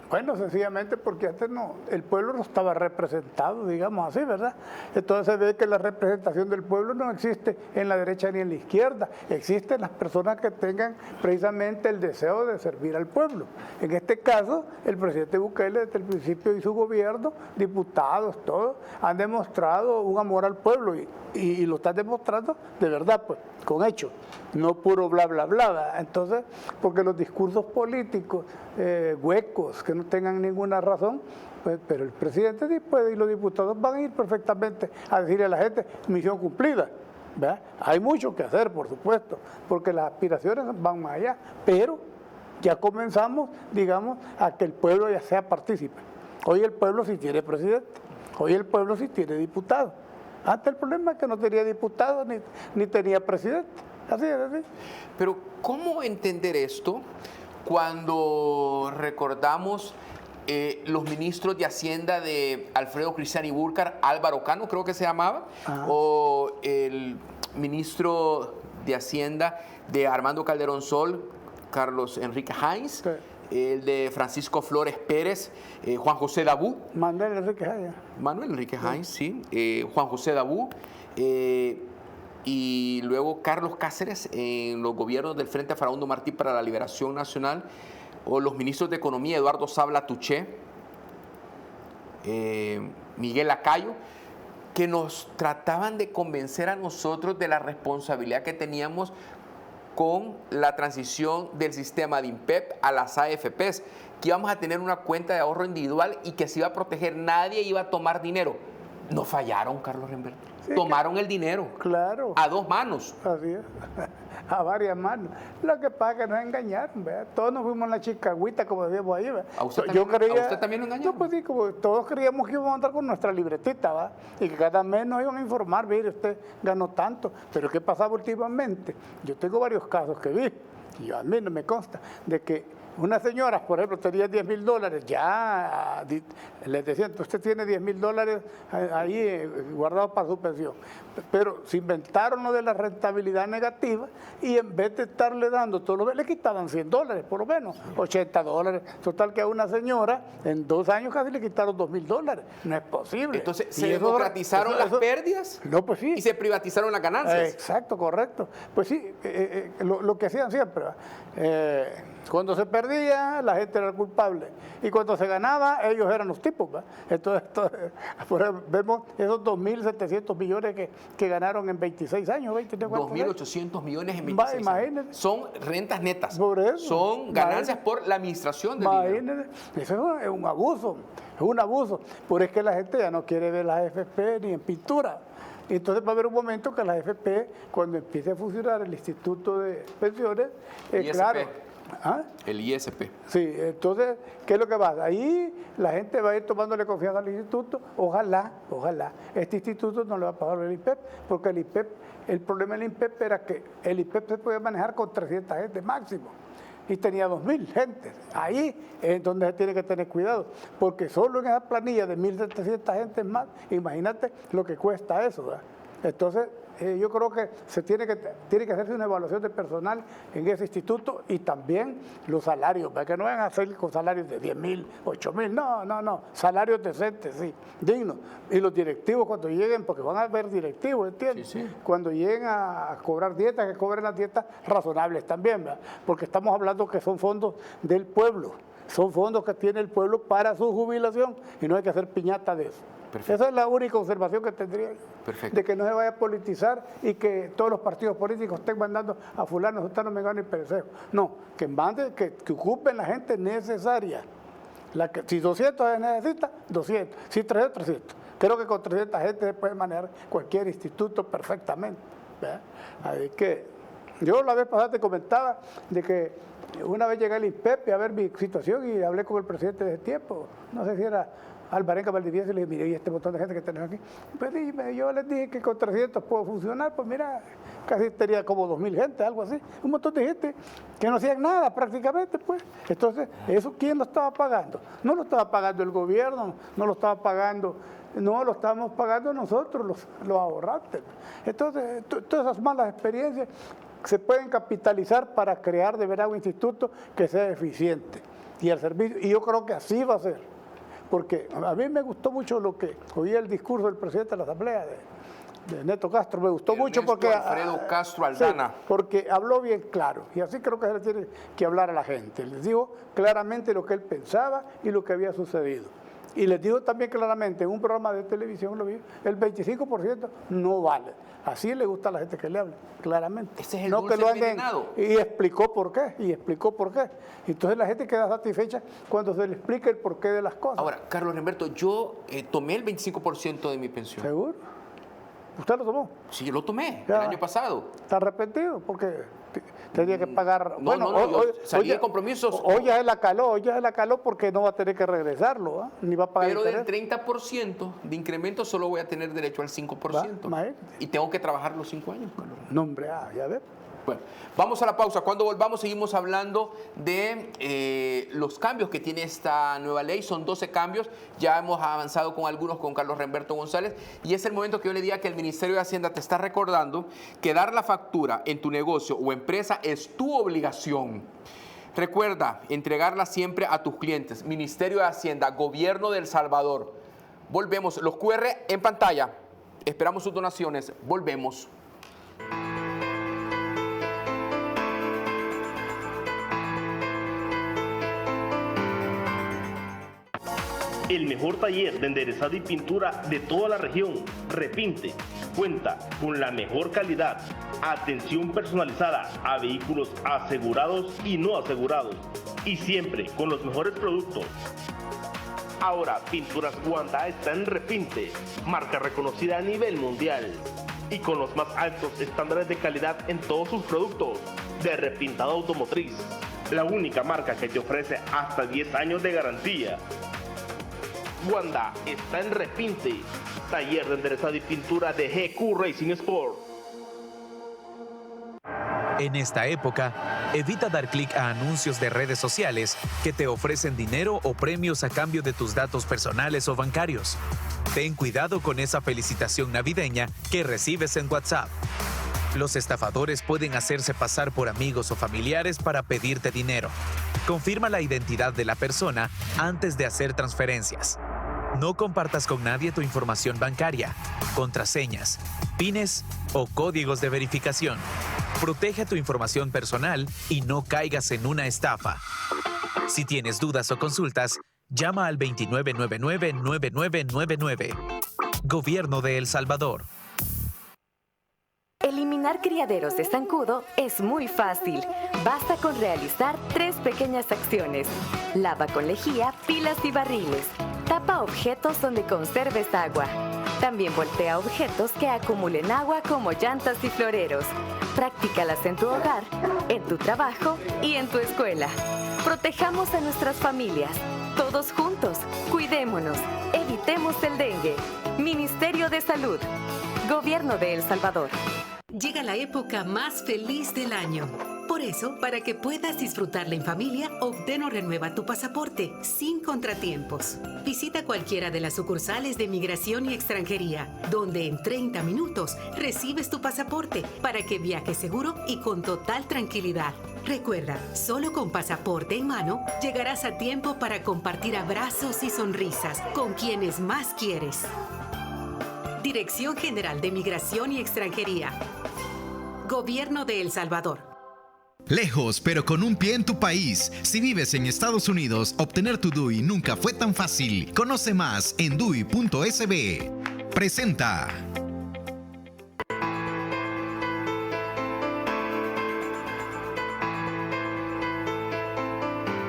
[SPEAKER 3] Bueno, sencillamente porque antes el pueblo no estaba representado, digamos así, ¿verdad? Entonces se ve que la representación del pueblo no existe en la derecha ni en la izquierda. Existen las personas que tengan precisamente el deseo de servir al pueblo. En este caso, el presidente Bukele desde el principio y su gobierno, diputados, todos, han demostrado un amor al pueblo y lo están demostrando de verdad, pues, con hechos, no puro bla, bla, bla. Entonces, porque los discursos políticos huecos, que no tengan ninguna razón, pues, pero el presidente y los diputados van a ir perfectamente a decirle a la gente, misión cumplida. ¿Verdad? Hay mucho que hacer, por supuesto, porque las aspiraciones van más allá, pero ya comenzamos, digamos, a que el pueblo ya sea partícipe. Hoy el pueblo sí tiene presidente, hoy el pueblo sí tiene diputado. Antes el problema es que no tenía diputado ni tenía presidente. Así es, así.
[SPEAKER 2] Pero ¿cómo entender esto cuando recordamos los ministros de Hacienda de Alfredo Cristiani Burcar, Álvaro Cano creo que se llamaba, o el ministro de Hacienda de Armando Calderón Sol, Carlos Enrique Heinz, el de Francisco Flores Pérez, Juan José Dabú.
[SPEAKER 3] Manuel Enrique Heinz.
[SPEAKER 2] Manuel Enrique Heinz, sí. Juan José Dabú. Y luego Carlos Cáceres en los gobiernos del Frente Farabundo Martí para la Liberación Nacional, o los ministros de Economía Eduardo Sabla Tuché, Miguel Lacayo, que nos trataban de convencer a nosotros de la responsabilidad que teníamos con la transición del sistema de INPEP a las AFPs, que íbamos a tener una cuenta de ahorro individual y que se iba a proteger, nadie iba a tomar dinero. No fallaron, Carlos Humberto. Sí, tomaron el dinero.
[SPEAKER 3] Claro.
[SPEAKER 2] A 2 manos.
[SPEAKER 3] Así es. A varias manos. Lo que pasa es que nos engañaron, ¿verdad? Todos nos fuimos en la chicagüita, como decíamos ahí, ¿verdad?
[SPEAKER 2] ¿A usted también lo engañaron?
[SPEAKER 3] No, pues sí, como todos creíamos que íbamos a andar con nuestra libretita, ¿verdad? Y que cada mes nos iban a informar, mire, usted ganó tanto. Pero ¿qué pasaba últimamente? Yo tengo varios casos que vi, y a mí no me consta, de que una señora, por ejemplo, tenía $10,000, ya les decían, usted tiene $10,000 ahí guardados para su pensión. Pero se inventaron lo de la rentabilidad negativa y en vez de estarle dando todos los meses, le quitaban $100 por lo menos, $80. Total que a una señora en 2 años casi le quitaron $2,000. No es posible.
[SPEAKER 2] Entonces, ¿se democratizaron las pérdidas?
[SPEAKER 3] No, pues sí.
[SPEAKER 2] ¿Y se privatizaron las ganancias?
[SPEAKER 3] Exacto, correcto. Pues sí, lo que hacían siempre. Cuando se perdía, la gente era el culpable. Y cuando se ganaba, ellos eran los tipos. ¿Va? Entonces, por ejemplo, vemos esos 2.700 millones que ganaron en 26 años.
[SPEAKER 2] 2.800 millones en 26 años. Son rentas netas.
[SPEAKER 3] Por eso,
[SPEAKER 2] son ganancias por la administración del dinero.
[SPEAKER 3] Eso es un abuso. Es un abuso. Por es que la gente ya no quiere ver las AFP ni en pintura. Entonces va a haber un momento que la AFP, cuando empiece a funcionar el Instituto de Pensiones, claro.
[SPEAKER 2] ¿Ah? El ISP.
[SPEAKER 3] Sí, entonces, ¿qué es lo que pasa? Ahí la gente va a ir tomándole confianza al instituto. Ojalá, este instituto no le va a pagar el INPEP, porque el problema del INPEP era que el INPEP se podía manejar con 300 gente máximo. Y tenía 2.000 gentes. Ahí es donde se tiene que tener cuidado, porque solo en esa planilla de 1.700 gentes más, imagínate lo que cuesta eso, ¿verdad? Entonces, yo creo que tiene que hacerse una evaluación de personal en ese instituto y también los salarios, para que no vayan a hacer con salarios de 10,000, 8,000, no, salarios decentes, sí, dignos. Y los directivos cuando lleguen, porque van a haber directivos, ¿entiendes? Sí. Cuando lleguen a cobrar dietas, que cobren las dietas razonables también, ¿verdad? Porque estamos hablando que son fondos del pueblo. Son fondos que tiene el pueblo para su jubilación y no hay que hacer piñata de eso.
[SPEAKER 2] Perfecto.
[SPEAKER 3] Esa es la única observación que tendría yo.
[SPEAKER 2] Perfecto.
[SPEAKER 3] De que no se vaya a politizar y que todos los partidos políticos estén mandando a fulano, sutano, mengano y pereceo. No, que manden, que ocupen la gente necesaria. Si 200 se necesita, 200. Si 300, 300. Creo que con 300 gente se puede manejar cualquier instituto perfectamente, ¿verdad? Así que yo la vez pasada te comentaba de que una vez llegué al INPEP a ver mi situación y hablé con el presidente de ese tiempo. No sé si era Alvarenga Valdivieso, y le dije, mire, ¿y este montón de gente que tenemos aquí? Pues yo les dije que con 300 puedo funcionar, pues mira, casi tenía como 2.000 gente, algo así. Un montón de gente que no hacían nada prácticamente, pues. Entonces, ¿eso quién lo estaba pagando? No lo estaba pagando el gobierno, no lo estaba pagando, no lo estábamos pagando nosotros, los ahorrantes. Entonces, todas esas malas experiencias se pueden capitalizar para crear de verdad un instituto que sea eficiente y el servicio, y yo creo que así va a ser. Porque a mí me gustó mucho lo que oí el discurso del presidente de la Asamblea, de Neto Castro, me gustó mucho porque...
[SPEAKER 2] Alfredo Castro Aldana.
[SPEAKER 3] Sí, porque habló bien claro, y así creo que se le tiene que hablar a la gente. Les dijo claramente lo que él pensaba y lo que había sucedido. Y les dijo también claramente, en un programa de televisión lo vi, el 25% no vale. Así le gusta a la gente que le hable, claramente.
[SPEAKER 2] Ese es el
[SPEAKER 3] no
[SPEAKER 2] dulce
[SPEAKER 3] que lo anden,
[SPEAKER 2] envenenado.
[SPEAKER 3] y explicó por qué. Entonces la gente queda satisfecha cuando se le explica el porqué de las cosas.
[SPEAKER 2] Ahora, Carlos Remberto, yo tomé el 25% de mi pensión.
[SPEAKER 3] ¿Seguro? ¿Usted lo tomó?
[SPEAKER 2] Sí, yo lo tomé
[SPEAKER 3] Ya.
[SPEAKER 2] el año pasado.
[SPEAKER 3] ¿Está arrepentido? Porque tenía que pagar...
[SPEAKER 2] No, yo salí de compromisos.
[SPEAKER 3] Hoy ya se la caló porque no va a tener que regresarlo, ¿eh? Ni va a pagar
[SPEAKER 2] Pero
[SPEAKER 3] interés.
[SPEAKER 2] del 30% de incremento solo voy a tener derecho al 5%. Y tengo que trabajar los 5 años, Carlos.
[SPEAKER 3] No, hombre, ya ves.
[SPEAKER 2] Bueno, vamos a la pausa. Cuando volvamos seguimos hablando de los cambios que tiene esta nueva ley. Son 12 cambios. Ya hemos avanzado con algunos con Carlos Remberto González. Y es el momento que yo le diga que el Ministerio de Hacienda te está recordando que dar la factura en tu negocio o empresa es tu obligación. Recuerda entregarla siempre a tus clientes. Ministerio de Hacienda, Gobierno de El Salvador. Volvemos. Los QR en pantalla. Esperamos sus donaciones. Volvemos.
[SPEAKER 14] El mejor taller de enderezado y pintura de toda la región, Repinte, cuenta con la mejor calidad, atención personalizada a vehículos asegurados y no asegurados, y siempre con los mejores productos. Ahora Pinturas Wanda está en Repinte, marca reconocida a nivel mundial, y con los más altos estándares de calidad en todos sus productos, de repintado automotriz, la única marca que te ofrece hasta 10 años de garantía. Wanda está en Repinte, taller de enderezado y pintura de GQ Racing Sport.
[SPEAKER 4] En esta época, evita dar clic a anuncios de redes sociales que te ofrecen dinero o premios a cambio de tus datos personales o bancarios. Ten cuidado con esa felicitación navideña que recibes en WhatsApp. Los estafadores pueden hacerse pasar por amigos o familiares para pedirte dinero. Confirma la identidad de la persona antes de hacer transferencias. No compartas con nadie tu información bancaria, contraseñas, pines o códigos de verificación. Protege tu información personal y no caigas en una estafa. Si tienes dudas o consultas, llama al 2999-9999. Gobierno de El Salvador.
[SPEAKER 15] Eliminar criaderos de zancudo es muy fácil. Basta con realizar 3 pequeñas acciones. Lava con lejía pilas y barriles. Tapa objetos donde conserves agua. También voltea objetos que acumulen agua como llantas y floreros. Practícalas en tu hogar, en tu trabajo y en tu escuela. Protejamos a nuestras familias. Todos juntos, cuidémonos. Evitemos el dengue. Ministerio de Salud. Gobierno de El Salvador.
[SPEAKER 16] Llega la época más feliz del año. Por eso, para que puedas disfrutarla en familia, obtén o renueva tu pasaporte sin contratiempos. Visita cualquiera de las sucursales de Migración y Extranjería, donde en 30 minutos recibes tu pasaporte para que viajes seguro y con total tranquilidad. Recuerda, solo con pasaporte en mano llegarás a tiempo para compartir abrazos y sonrisas con quienes más quieres. Dirección General de Migración y Extranjería. Gobierno de El Salvador.
[SPEAKER 1] Lejos, pero con un pie en tu país. Si vives en Estados Unidos, obtener tu DUI nunca fue tan fácil. Conoce más en DUI.sb. Presenta.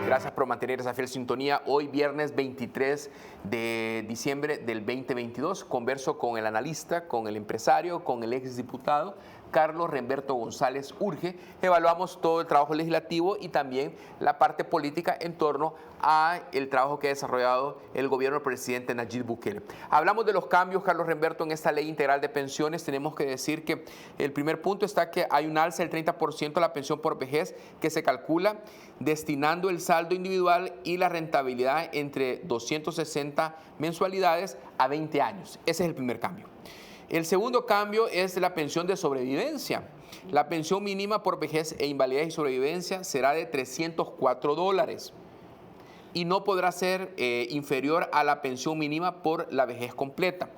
[SPEAKER 2] Gracias por mantener esa fiel sintonía. Hoy, viernes 23 de diciembre del 2022, converso con el analista, con el empresario, con el exdiputado Carlos Remberto González Urge. Evaluamos todo el trabajo legislativo y también la parte política en torno a el trabajo que ha desarrollado el gobierno del presidente Nayib Bukele. Hablamos de los cambios, Carlos Remberto, en esta ley integral de pensiones. Tenemos que decir que el primer punto está que hay un alza del 30% a la pensión por vejez que se calcula destinando el saldo individual y la rentabilidad entre 260 mensualidades a 20 años. Ese es el primer cambio. El segundo cambio es la pensión de sobrevivencia. La pensión mínima por vejez e invalidez y sobrevivencia será de $304 y no podrá ser inferior a la pensión mínima por la vejez completa.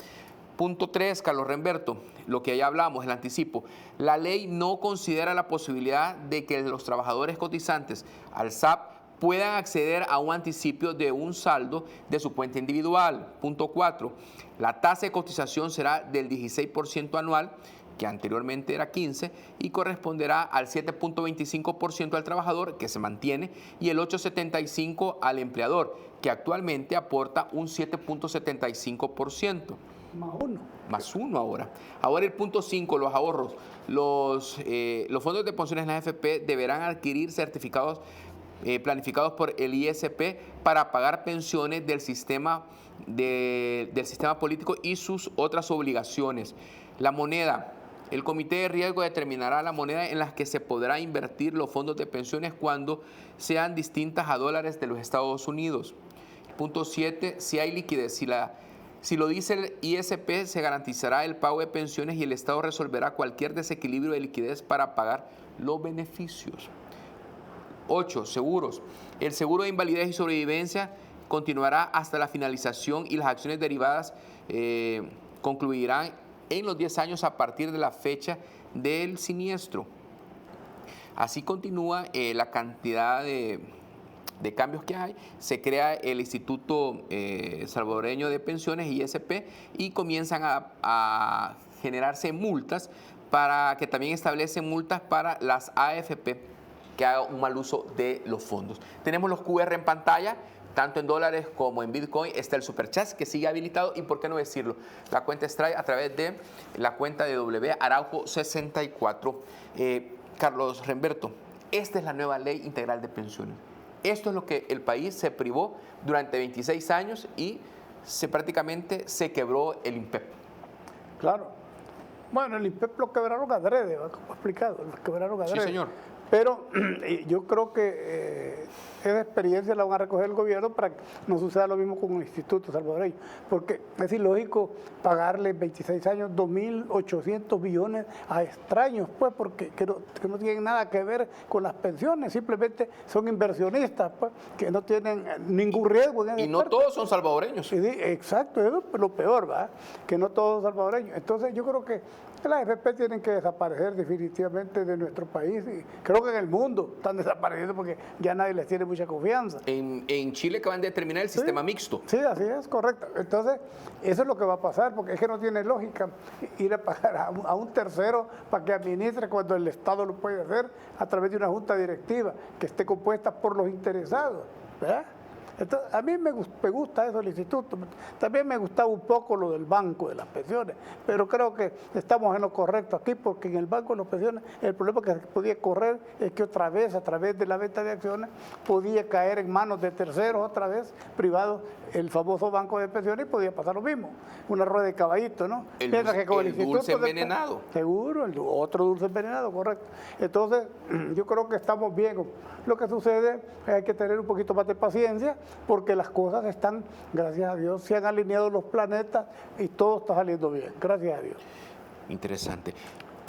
[SPEAKER 2] Punto 3, Carlos Remberto, lo que ya hablamos, el anticipo. La ley no considera la posibilidad de que los trabajadores cotizantes al SAP puedan acceder a un anticipio de un saldo de su cuenta individual. Punto 4. La tasa de cotización será del 16% anual, que anteriormente era 15%, y corresponderá al 7.25% al trabajador, que se mantiene, y el 8.75% al empleador, que actualmente aporta un 7.75%. Más uno ahora. Ahora el punto 5, los ahorros. Los fondos de pensiones en la AFP deberán adquirir certificados planificados por el ISP para pagar pensiones del sistema político y sus otras obligaciones. La moneda. El comité de riesgo determinará la moneda en la que se podrá invertir los fondos de pensiones cuando sean distintas a dólares de los Estados Unidos. Punto 7. Si hay liquidez. Si lo dice el ISP, se garantizará el pago de pensiones y el Estado resolverá cualquier desequilibrio de liquidez para pagar los beneficios. 8. Seguros. El seguro de invalidez y sobrevivencia continuará hasta la finalización y las acciones derivadas concluirán en los 10 años a partir de la fecha del siniestro. Así continúa la cantidad de cambios que hay. Se crea el Instituto Salvadoreño de Pensiones, ISP, y comienzan a generarse multas que también establecen multas para las AFP que haga un mal uso de los fondos. Tenemos los QR en pantalla, tanto en dólares como en Bitcoin. Está el Superchat que sigue habilitado y, ¿por qué no decirlo? La cuenta Stripe a través de la cuenta de Araujo64. Carlos Remberto, esta es la nueva ley integral de pensiones. Esto es lo que el país se privó durante 26 años y prácticamente se quebró el INPEP.
[SPEAKER 3] Claro. Bueno, el INPEP lo quebraron adrede, como explicado, lo quebraron adrede.
[SPEAKER 2] Sí, señor.
[SPEAKER 3] Pero yo creo que esa experiencia la van a recoger el gobierno para que no suceda lo mismo con el Instituto Salvadoreño. Porque es ilógico pagarle 26 años 2.800 billones a extraños, pues, porque que no tienen nada que ver con las pensiones, simplemente son inversionistas, pues, que no tienen ningún riesgo.
[SPEAKER 2] Y no todos son salvadoreños.
[SPEAKER 3] Sí, exacto, eso es lo peor, ¿verdad? Que no todos son salvadoreños. Entonces yo creo que las AFP tienen que desaparecer definitivamente de nuestro país y creo que en el mundo están desapareciendo porque ya nadie les tiene mucha confianza.
[SPEAKER 2] En Chile acaban de determinar el sistema mixto.
[SPEAKER 3] Sí, así es, correcto. Entonces, eso es lo que va a pasar porque es que no tiene lógica ir a pagar a un tercero para que administre cuando el Estado lo puede hacer a través de una junta directiva que esté compuesta por los interesados, ¿verdad? Entonces, a mí me gusta eso del instituto. También me gustaba un poco lo del banco de las pensiones, pero creo que estamos en lo correcto aquí porque en el banco de las pensiones el problema que se podía correr es que otra vez, a través de la venta de acciones, podía caer en manos de terceros, otra vez privados, el famoso banco de pensiones, y podía pasar lo mismo, una rueda de caballito, ¿no?
[SPEAKER 2] El dulce envenenado.
[SPEAKER 3] Seguro, el otro dulce envenenado, correcto. Entonces, yo creo que estamos bien. Lo que sucede es que hay que tener un poquito más de paciencia porque las cosas están, gracias a Dios, se han alineado los planetas y todo está saliendo bien, gracias a Dios.
[SPEAKER 2] Interesante.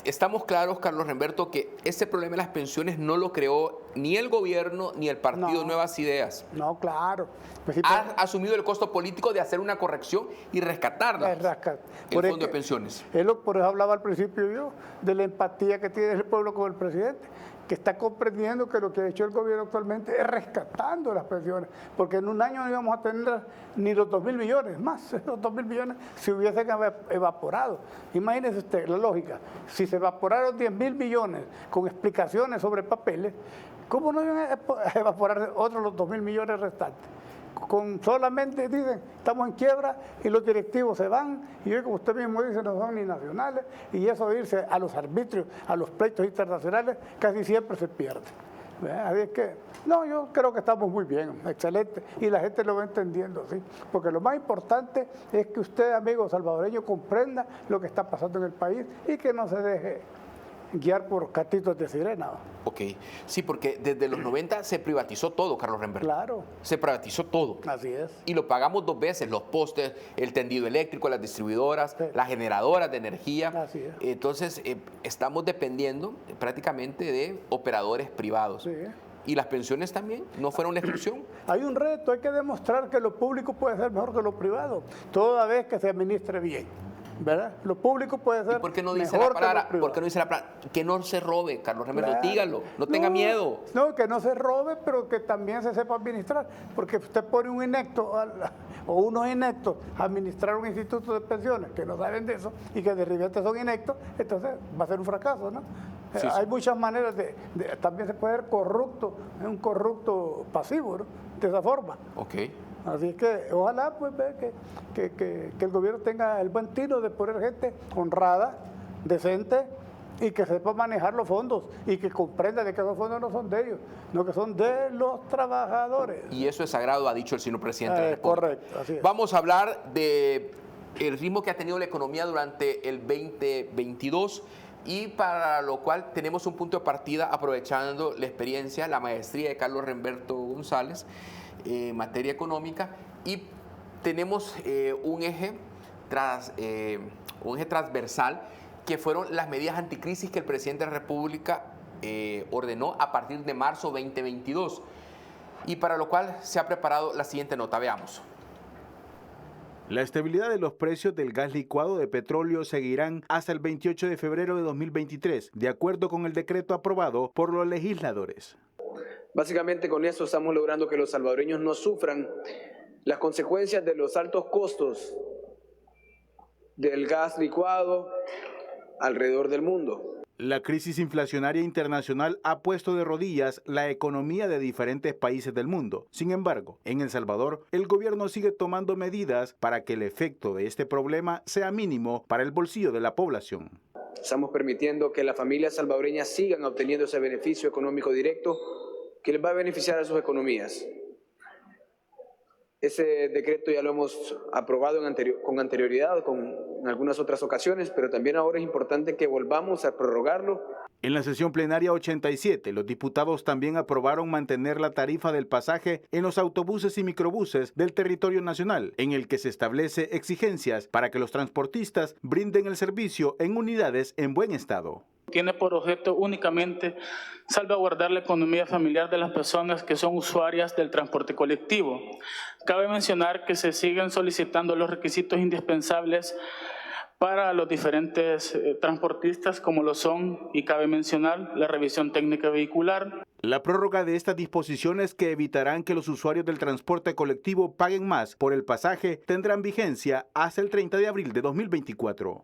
[SPEAKER 2] Estamos claros, Carlos Remberto, que ese problema de las pensiones no lo creó ni el gobierno ni el partido Nuevas Ideas.
[SPEAKER 3] No, claro.
[SPEAKER 2] Pues sí, ha asumido el costo político de hacer una corrección y rescatarla. El fondo de pensiones.
[SPEAKER 3] Por eso hablaba al principio yo de la empatía que tiene el pueblo con el presidente, que está comprendiendo que lo que ha hecho el gobierno actualmente es rescatando las pensiones, porque en un año no íbamos a tener ni los 2.000 millones, más los 2.000 millones se hubiesen evaporado. Imagínese usted la lógica, si se evaporaron 10.000 millones con explicaciones sobre papeles, ¿cómo no iban a evaporar otros los 2.000 millones restantes? Con solamente dicen, estamos en quiebra y los directivos se van, y hoy, como usted mismo dice, no son ni nacionales, y eso de irse a los arbitrios, a los pleitos internacionales, casi siempre se pierde. Así es que, no, yo creo que estamos muy bien, excelente, y la gente lo va entendiendo, ¿sí? Porque lo más importante es que usted, amigo salvadoreño, comprenda lo que está pasando en el país y que no se deje guiar por catitos de sirena.
[SPEAKER 2] Ok, sí, porque desde los 90 se privatizó todo, Carlos Remberto.
[SPEAKER 3] Claro.
[SPEAKER 2] Se privatizó todo.
[SPEAKER 3] Así es.
[SPEAKER 2] Y lo pagamos 2 veces, los postes, el tendido eléctrico, las distribuidoras, las generadoras de energía.
[SPEAKER 3] Así es.
[SPEAKER 2] Entonces, estamos dependiendo prácticamente de operadores privados.
[SPEAKER 3] Sí.
[SPEAKER 2] ¿Y las pensiones también? ¿No fueron la exclusión?
[SPEAKER 3] Hay un reto, hay que demostrar que lo público puede ser mejor que lo privado, toda vez que se administre bien. ¿Verdad? Lo público puede ser.
[SPEAKER 2] ¿Y por qué no dice la palabra? ¿Por qué no dice la palabra? Que no se robe, Carlos Remberto, dígalo, no tenga miedo.
[SPEAKER 3] No, que no se robe, pero que también se sepa administrar, porque usted pone un inecto o unos inectos a administrar un instituto de pensiones que no saben de eso y que de repente son inectos, entonces va a ser un fracaso, ¿no? Sí, Hay muchas maneras también se puede ser corrupto, un corrupto pasivo, ¿no? De esa forma.
[SPEAKER 2] Ok.
[SPEAKER 3] Así es que ojalá pues que el gobierno tenga el buen tino de poner gente honrada, decente y que sepa manejar los fondos y que comprenda de que esos fondos no son de ellos, no que son de los trabajadores.
[SPEAKER 2] Y eso es sagrado, ha dicho el señor presidente de la República.
[SPEAKER 3] Correcto, así es.
[SPEAKER 2] Vamos a hablar del ritmo que ha tenido la economía durante el 2022. Y para lo cual tenemos un punto de partida aprovechando la experiencia, la maestría de Carlos Remberto González en materia económica, y tenemos un eje transversal que fueron las medidas anticrisis que el presidente de la República ordenó a partir de marzo 2022, y para lo cual se ha preparado la siguiente nota. Veamos.
[SPEAKER 17] La estabilidad de los precios del gas licuado de petróleo seguirán hasta el 28 de febrero de 2023, de acuerdo con el decreto aprobado por los legisladores.
[SPEAKER 18] Básicamente con esto estamos logrando que los salvadoreños no sufran las consecuencias de los altos costos del gas licuado alrededor del mundo.
[SPEAKER 17] La crisis inflacionaria internacional ha puesto de rodillas la economía de diferentes países del mundo. Sin embargo, en El Salvador, el gobierno sigue tomando medidas para que el efecto de este problema sea mínimo para el bolsillo de la población.
[SPEAKER 18] Estamos permitiendo que las familias salvadoreñas sigan obteniendo ese beneficio económico directo que les va a beneficiar a sus economías. Ese decreto ya lo hemos aprobado con anterioridad, en algunas otras ocasiones, pero también ahora es importante que volvamos a prorrogarlo.
[SPEAKER 17] En la sesión plenaria 87, los diputados también aprobaron mantener la tarifa del pasaje en los autobuses y microbuses del territorio nacional, en el que se establece exigencias para que los transportistas brinden el servicio en unidades en buen estado.
[SPEAKER 19] Tiene por objeto únicamente salvaguardar la economía familiar de las personas que son usuarias del transporte colectivo. Cabe mencionar que se siguen solicitando los requisitos indispensables para los diferentes transportistas, como lo son, y cabe mencionar, la revisión técnica vehicular.
[SPEAKER 17] La prórroga de estas disposiciones, que evitarán que los usuarios del transporte colectivo paguen más por el pasaje, tendrán vigencia hasta el 30 de abril de 2024.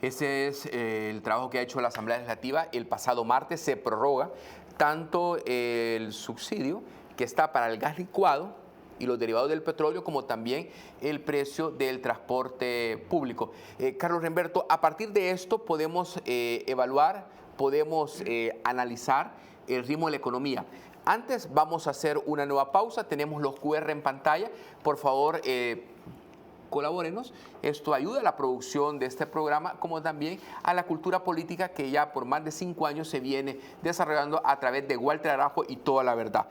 [SPEAKER 2] Ese es el trabajo que ha hecho la Asamblea Legislativa. El pasado martes se prorroga tanto el subsidio que está para el gas licuado y los derivados del petróleo, como también el precio del transporte público. Carlos Remberto, a partir de esto podemos evaluar, podemos analizar el ritmo de la economía. Antes vamos a hacer una nueva pausa, tenemos los QR en pantalla. Por favor, colabórenos. Esto ayuda a la producción de este programa, como también a la cultura política que ya por más de 5 años se viene desarrollando a través de Walter Arajo y Toda la Verdad.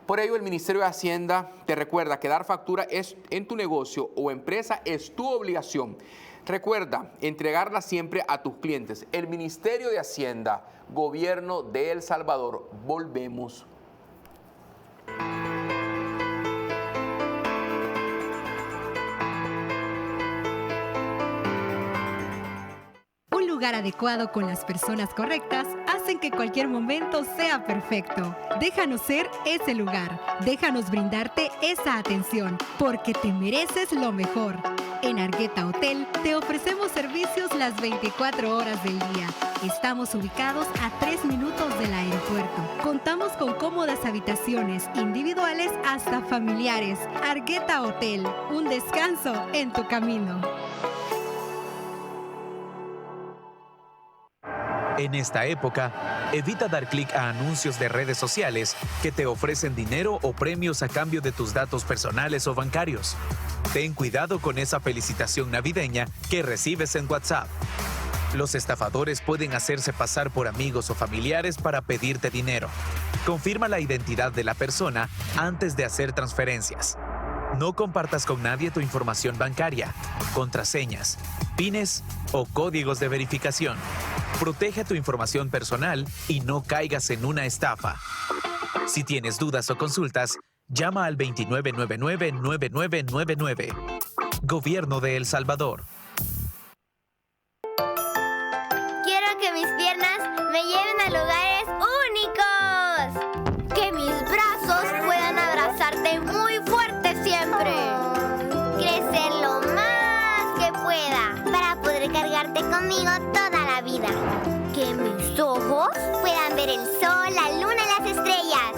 [SPEAKER 2] Por ello, el Ministerio de Hacienda te recuerda que dar factura en tu negocio o empresa es tu obligación. Recuerda, entregarla siempre a tus clientes. El Ministerio de Hacienda, Gobierno de El Salvador. Volvemos.
[SPEAKER 20] Un lugar adecuado con las personas correctas hacen que cualquier momento sea perfecto. Déjanos ser ese lugar. Déjanos brindarte esa atención, porque te mereces lo mejor. En Argueta Hotel te ofrecemos servicios las 24 horas del día. Estamos ubicados a 3 minutos del aeropuerto. Contamos con cómodas habitaciones individuales hasta familiares. Argueta Hotel, un descanso en tu camino.
[SPEAKER 4] En esta época, evita dar clic a anuncios de redes sociales que te ofrecen dinero o premios a cambio de tus datos personales o bancarios. Ten cuidado con esa felicitación navideña que recibes en WhatsApp. Los estafadores pueden hacerse pasar por amigos o familiares para pedirte dinero. Confirma la identidad de la persona antes de hacer transferencias. No compartas con nadie tu información bancaria, contraseñas, pines o códigos de verificación. Protege tu información personal y no caigas en una estafa. Si tienes dudas o consultas, llama al 2999-9999. Gobierno de El Salvador.
[SPEAKER 21] Quiero que mis piernas me lleven a lugares únicos. Que mis brazos puedan abrazarte muy fuerte siempre. Crecer lo más que pueda para poder cargarte conmigo toda la vida. Que mis ojos puedan ver el sol, la luna y las estrellas.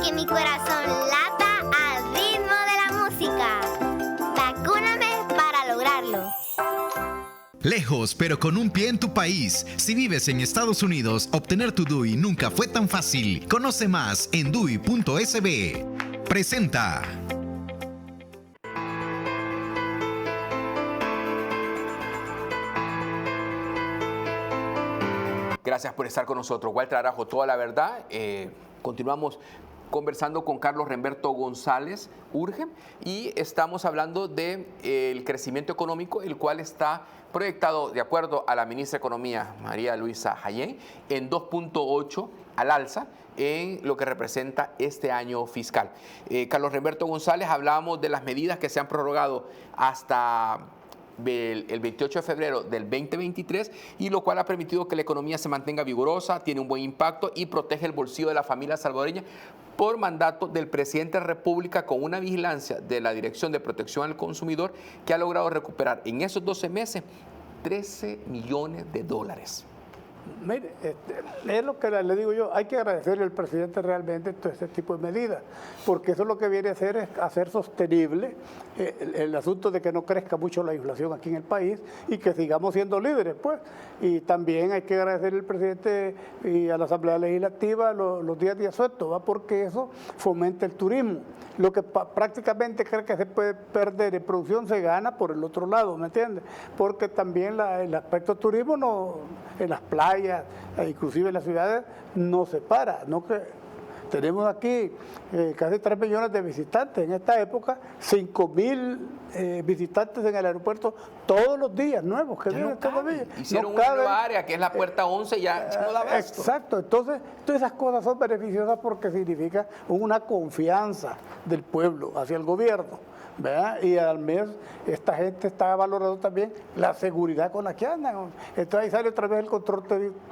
[SPEAKER 21] Que mi corazón lata al ritmo de la música. Vacúname para lograrlo.
[SPEAKER 1] Lejos, pero con un pie en tu país. Si vives en Estados Unidos, obtener tu DUI nunca fue tan fácil. Conoce más en DUI.sb. Presenta.
[SPEAKER 2] Gracias por estar con nosotros. Walter Arajo, toda la verdad. Continuamos conversando con Carlos Remberto González Urge y estamos hablando del crecimiento económico, el cual está proyectado, de acuerdo a la ministra de Economía, María Luisa Jayén, en 2.8 al alza en lo que representa este año fiscal. Carlos Remberto González, hablábamos de las medidas que se han prorrogado hasta el 28 de febrero del 2023 y lo cual ha permitido que la economía se mantenga vigorosa, tiene un buen impacto y protege el bolsillo de la familia salvadoreña por mandato del presidente de la República con una vigilancia de la Dirección de Protección al Consumidor que ha logrado recuperar en esos 12 meses 13 millones de dólares.
[SPEAKER 3] Mire, es lo que le digo yo, hay que agradecerle al presidente realmente todo este tipo de medidas, porque eso lo que viene a hacer es hacer sostenible el asunto de que no crezca mucho la inflación aquí en el país y que sigamos siendo líderes, pues. Y también hay que agradecerle al presidente y a la Asamblea Legislativa los días de asueto, ¿va? Porque eso fomenta el turismo. Lo que prácticamente cree que se puede perder en producción se gana por el otro lado, ¿me entiendes? Porque también el aspecto turismo no, en las playas, inclusive en las ciudades, no se para, ¿no? Que tenemos aquí casi 3 millones de visitantes en esta época, 5.000 visitantes en el aeropuerto todos los días nuevos que vienen todavía.
[SPEAKER 2] Hicieron una nueva área que es la puerta 11, ya no da abasto.
[SPEAKER 3] Exacto, entonces todas esas cosas son beneficiosas porque significa una confianza del pueblo hacia el gobierno, ¿verdad? Y al mes esta gente está valorando también la seguridad con la que andan. Entonces ahí sale otra vez el control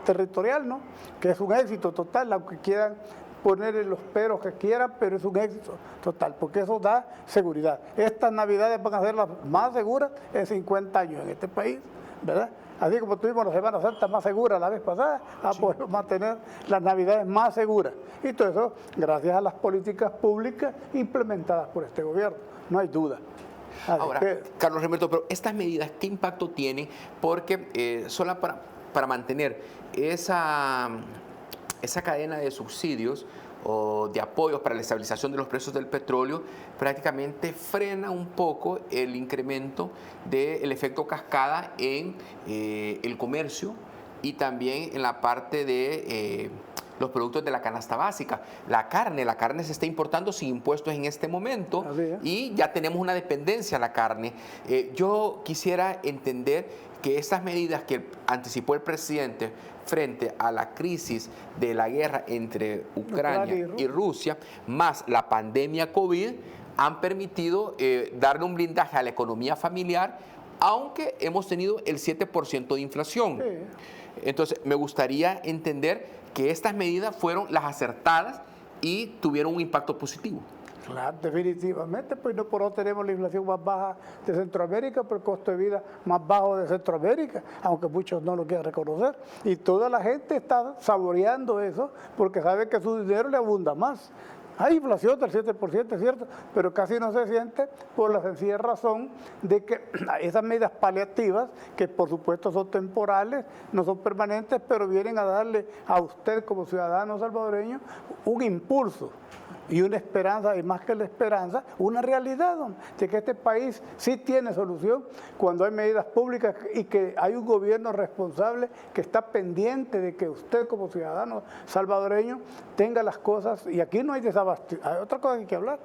[SPEAKER 3] territorial, ¿no? Que es un éxito total, aunque quieran ponerle los peros que quieran, pero es un éxito total, porque eso da seguridad. Estas navidades van a ser las más seguras en 50 años en este país, ¿verdad? Así como tuvimos la Semana Santa más segura la vez pasada, a poder mantener las navidades más seguras. Y todo eso gracias a las políticas públicas implementadas por este gobierno, no hay duda.
[SPEAKER 2] Ahora, Carlos Remberto, pero estas medidas, ¿qué impacto tienen? Porque solo para mantener esa cadena de subsidios o de apoyos para la estabilización de los precios del petróleo prácticamente frena un poco el incremento del efecto cascada en el comercio y también en la parte de los productos de la canasta básica. La carne se está importando sin impuestos en este momento y ya tenemos una dependencia a la carne. Yo quisiera entender que estas medidas que anticipó el presidente frente a la crisis de la guerra entre Ucrania y Rusia, más la pandemia COVID, han permitido darle un blindaje a la economía familiar, aunque hemos tenido el 7% de inflación. Sí. Entonces, me gustaría entender que estas medidas fueron las acertadas y tuvieron un impacto positivo.
[SPEAKER 3] Claro, definitivamente, pues no por eso tenemos la inflación más baja de Centroamérica, pero el costo de vida más bajo de Centroamérica, aunque muchos no lo quieran reconocer. Y toda la gente está saboreando eso porque sabe que su dinero le abunda más. Hay inflación del 7%, es cierto, pero casi no se siente por la sencilla razón de que esas medidas paliativas, que por supuesto son temporales, no son permanentes, pero vienen a darle a usted como ciudadano salvadoreño un impulso y una esperanza, y más que la esperanza, una realidad de que este país sí tiene solución cuando hay medidas públicas y que hay un gobierno responsable que está pendiente de que usted como ciudadano salvadoreño tenga las cosas, y aquí no hay desabastecimiento. Hay otra cosa que hay que hablar,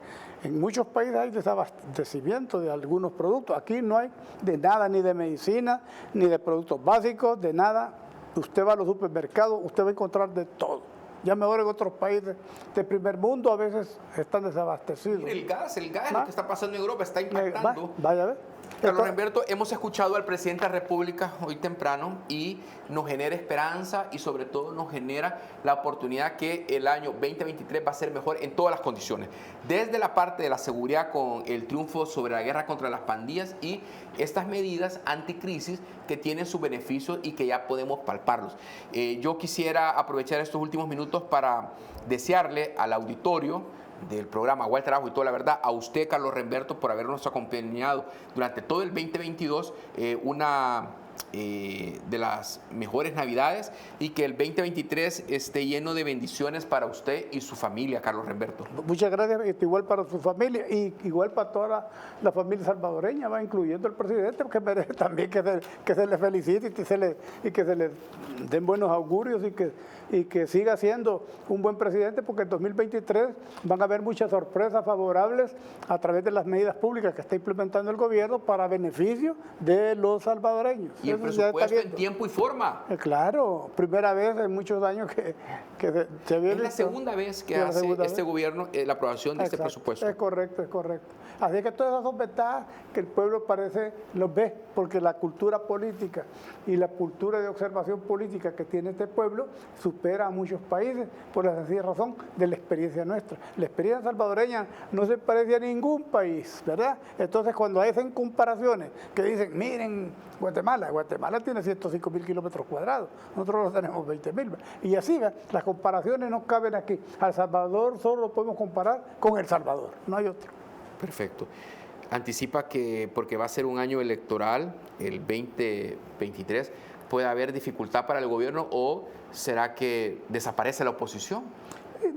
[SPEAKER 3] en muchos países hay desabastecimiento de algunos productos, aquí no hay de nada, ni de medicina, ni de productos básicos, de nada. Usted va a los supermercados, usted va a encontrar de todo. Ya mejor en otros países de primer mundo a veces están desabastecidos.
[SPEAKER 2] El gas, lo que está pasando en Europa está impactando.
[SPEAKER 3] Vaya a ver.
[SPEAKER 2] Carlos Remberto, hemos escuchado al presidente de la República hoy temprano y nos genera esperanza y sobre todo nos genera la oportunidad que el año 2023 va a ser mejor en todas las condiciones. Desde la parte de la seguridad con el triunfo sobre la guerra contra las pandillas y estas medidas anticrisis que tienen sus beneficios y que ya podemos palparlos. Yo quisiera aprovechar estos últimos minutos para desearle al auditorio del programa Walter Arajo y toda la verdad, a usted, Carlos Remberto, por habernos acompañado durante todo el 2022, una de las mejores Navidades, y que el 2023 esté lleno de bendiciones para usted y su familia, Carlos Remberto.
[SPEAKER 3] Muchas gracias, igual para su familia y igual para toda la familia salvadoreña, va incluyendo el presidente, porque merece también que se le felicite y que se le den buenos augurios y que siga siendo un buen presidente, porque en 2023 van a haber muchas sorpresas favorables a través de las medidas públicas que está implementando el gobierno para beneficio de los salvadoreños.
[SPEAKER 2] Y el presupuesto en tiempo y forma.
[SPEAKER 3] Claro, primera vez en muchos años que se viene.
[SPEAKER 2] Es la segunda vez que hace este gobierno la aprobación de este presupuesto.
[SPEAKER 3] Es correcto, es correcto. Así que todas esas son ventajas que el pueblo parece los ve, porque la cultura política y la cultura de observación política que tiene este pueblo supera a muchos países por la sencilla razón de la experiencia nuestra. La experiencia salvadoreña no se parece a ningún país, ¿verdad? Entonces, cuando hacen comparaciones que dicen, miren, Guatemala tiene 105.000 kilómetros cuadrados, nosotros tenemos 20.000. Y así, ¿verdad? Las comparaciones no caben aquí. A El Salvador solo lo podemos comparar con El Salvador, no hay otro.
[SPEAKER 2] Perfecto. Anticipa que porque va a ser un año electoral, el 2023, ¿puede haber dificultad para el gobierno o será que desaparece la oposición?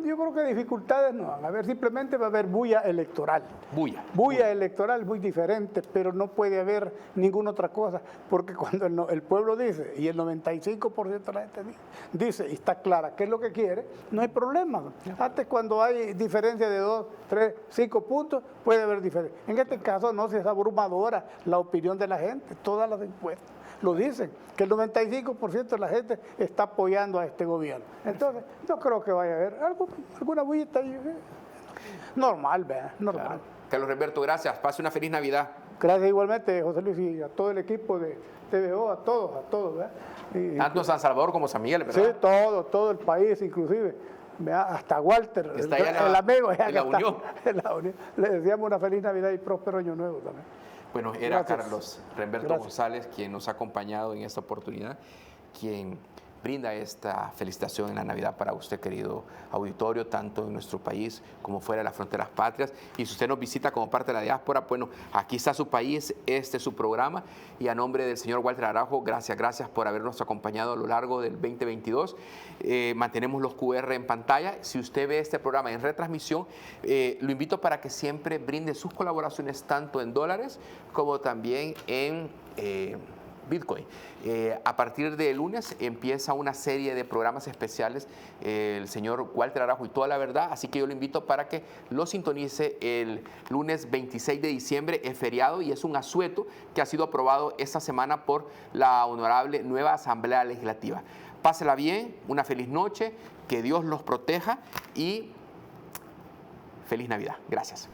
[SPEAKER 3] Yo creo que dificultades no van a haber, simplemente va a haber bulla electoral. Bulla electoral muy diferente, pero no puede haber ninguna otra cosa, porque cuando el pueblo dice, y el 95% de la gente dice, y está clara qué es lo que quiere, no hay problema. Antes, cuando hay diferencia de 2, 3, 5 puntos, puede haber diferencia. En este caso no, si es abrumadora la opinión de la gente, todas las encuestas lo dicen, que el 95% de la gente está apoyando a este gobierno. Entonces, no creo que vaya a haber alguna bullita ahí. Normal, ¿verdad? Normal. Claro.
[SPEAKER 2] Carlos Remberto, gracias. Pase una feliz Navidad.
[SPEAKER 3] Gracias igualmente, José Luis, y a todo el equipo de TVO, a todos, ¿verdad?
[SPEAKER 2] Tanto San Salvador como San Miguel, ¿verdad?
[SPEAKER 3] Sí, todo el país, inclusive. Hasta Walter,
[SPEAKER 2] está
[SPEAKER 3] el amigo,
[SPEAKER 2] en la Unión.
[SPEAKER 3] Le deseamos una feliz Navidad y próspero año nuevo también.
[SPEAKER 2] Bueno, era Carlos Remberto González quien nos ha acompañado en esta oportunidad, quien brinda esta felicitación en la Navidad para usted, querido auditorio, tanto en nuestro país como fuera de las fronteras patrias. Y si usted nos visita como parte de la diáspora, bueno, aquí está su país, este es su programa. Y a nombre del señor Walter Arajo, gracias por habernos acompañado a lo largo del 2022. Mantenemos los QR en pantalla. Si usted ve este programa en retransmisión, lo invito para que siempre brinde sus colaboraciones tanto en dólares como también en Bitcoin. A partir de lunes empieza una serie de programas especiales el señor Walter Araujo y Toda la Verdad, así que yo lo invito para que lo sintonice el lunes 26 de diciembre, es feriado y es un asueto que ha sido aprobado esta semana por la honorable nueva Asamblea Legislativa. Pásela bien, una feliz noche, que Dios los proteja y feliz Navidad. Gracias.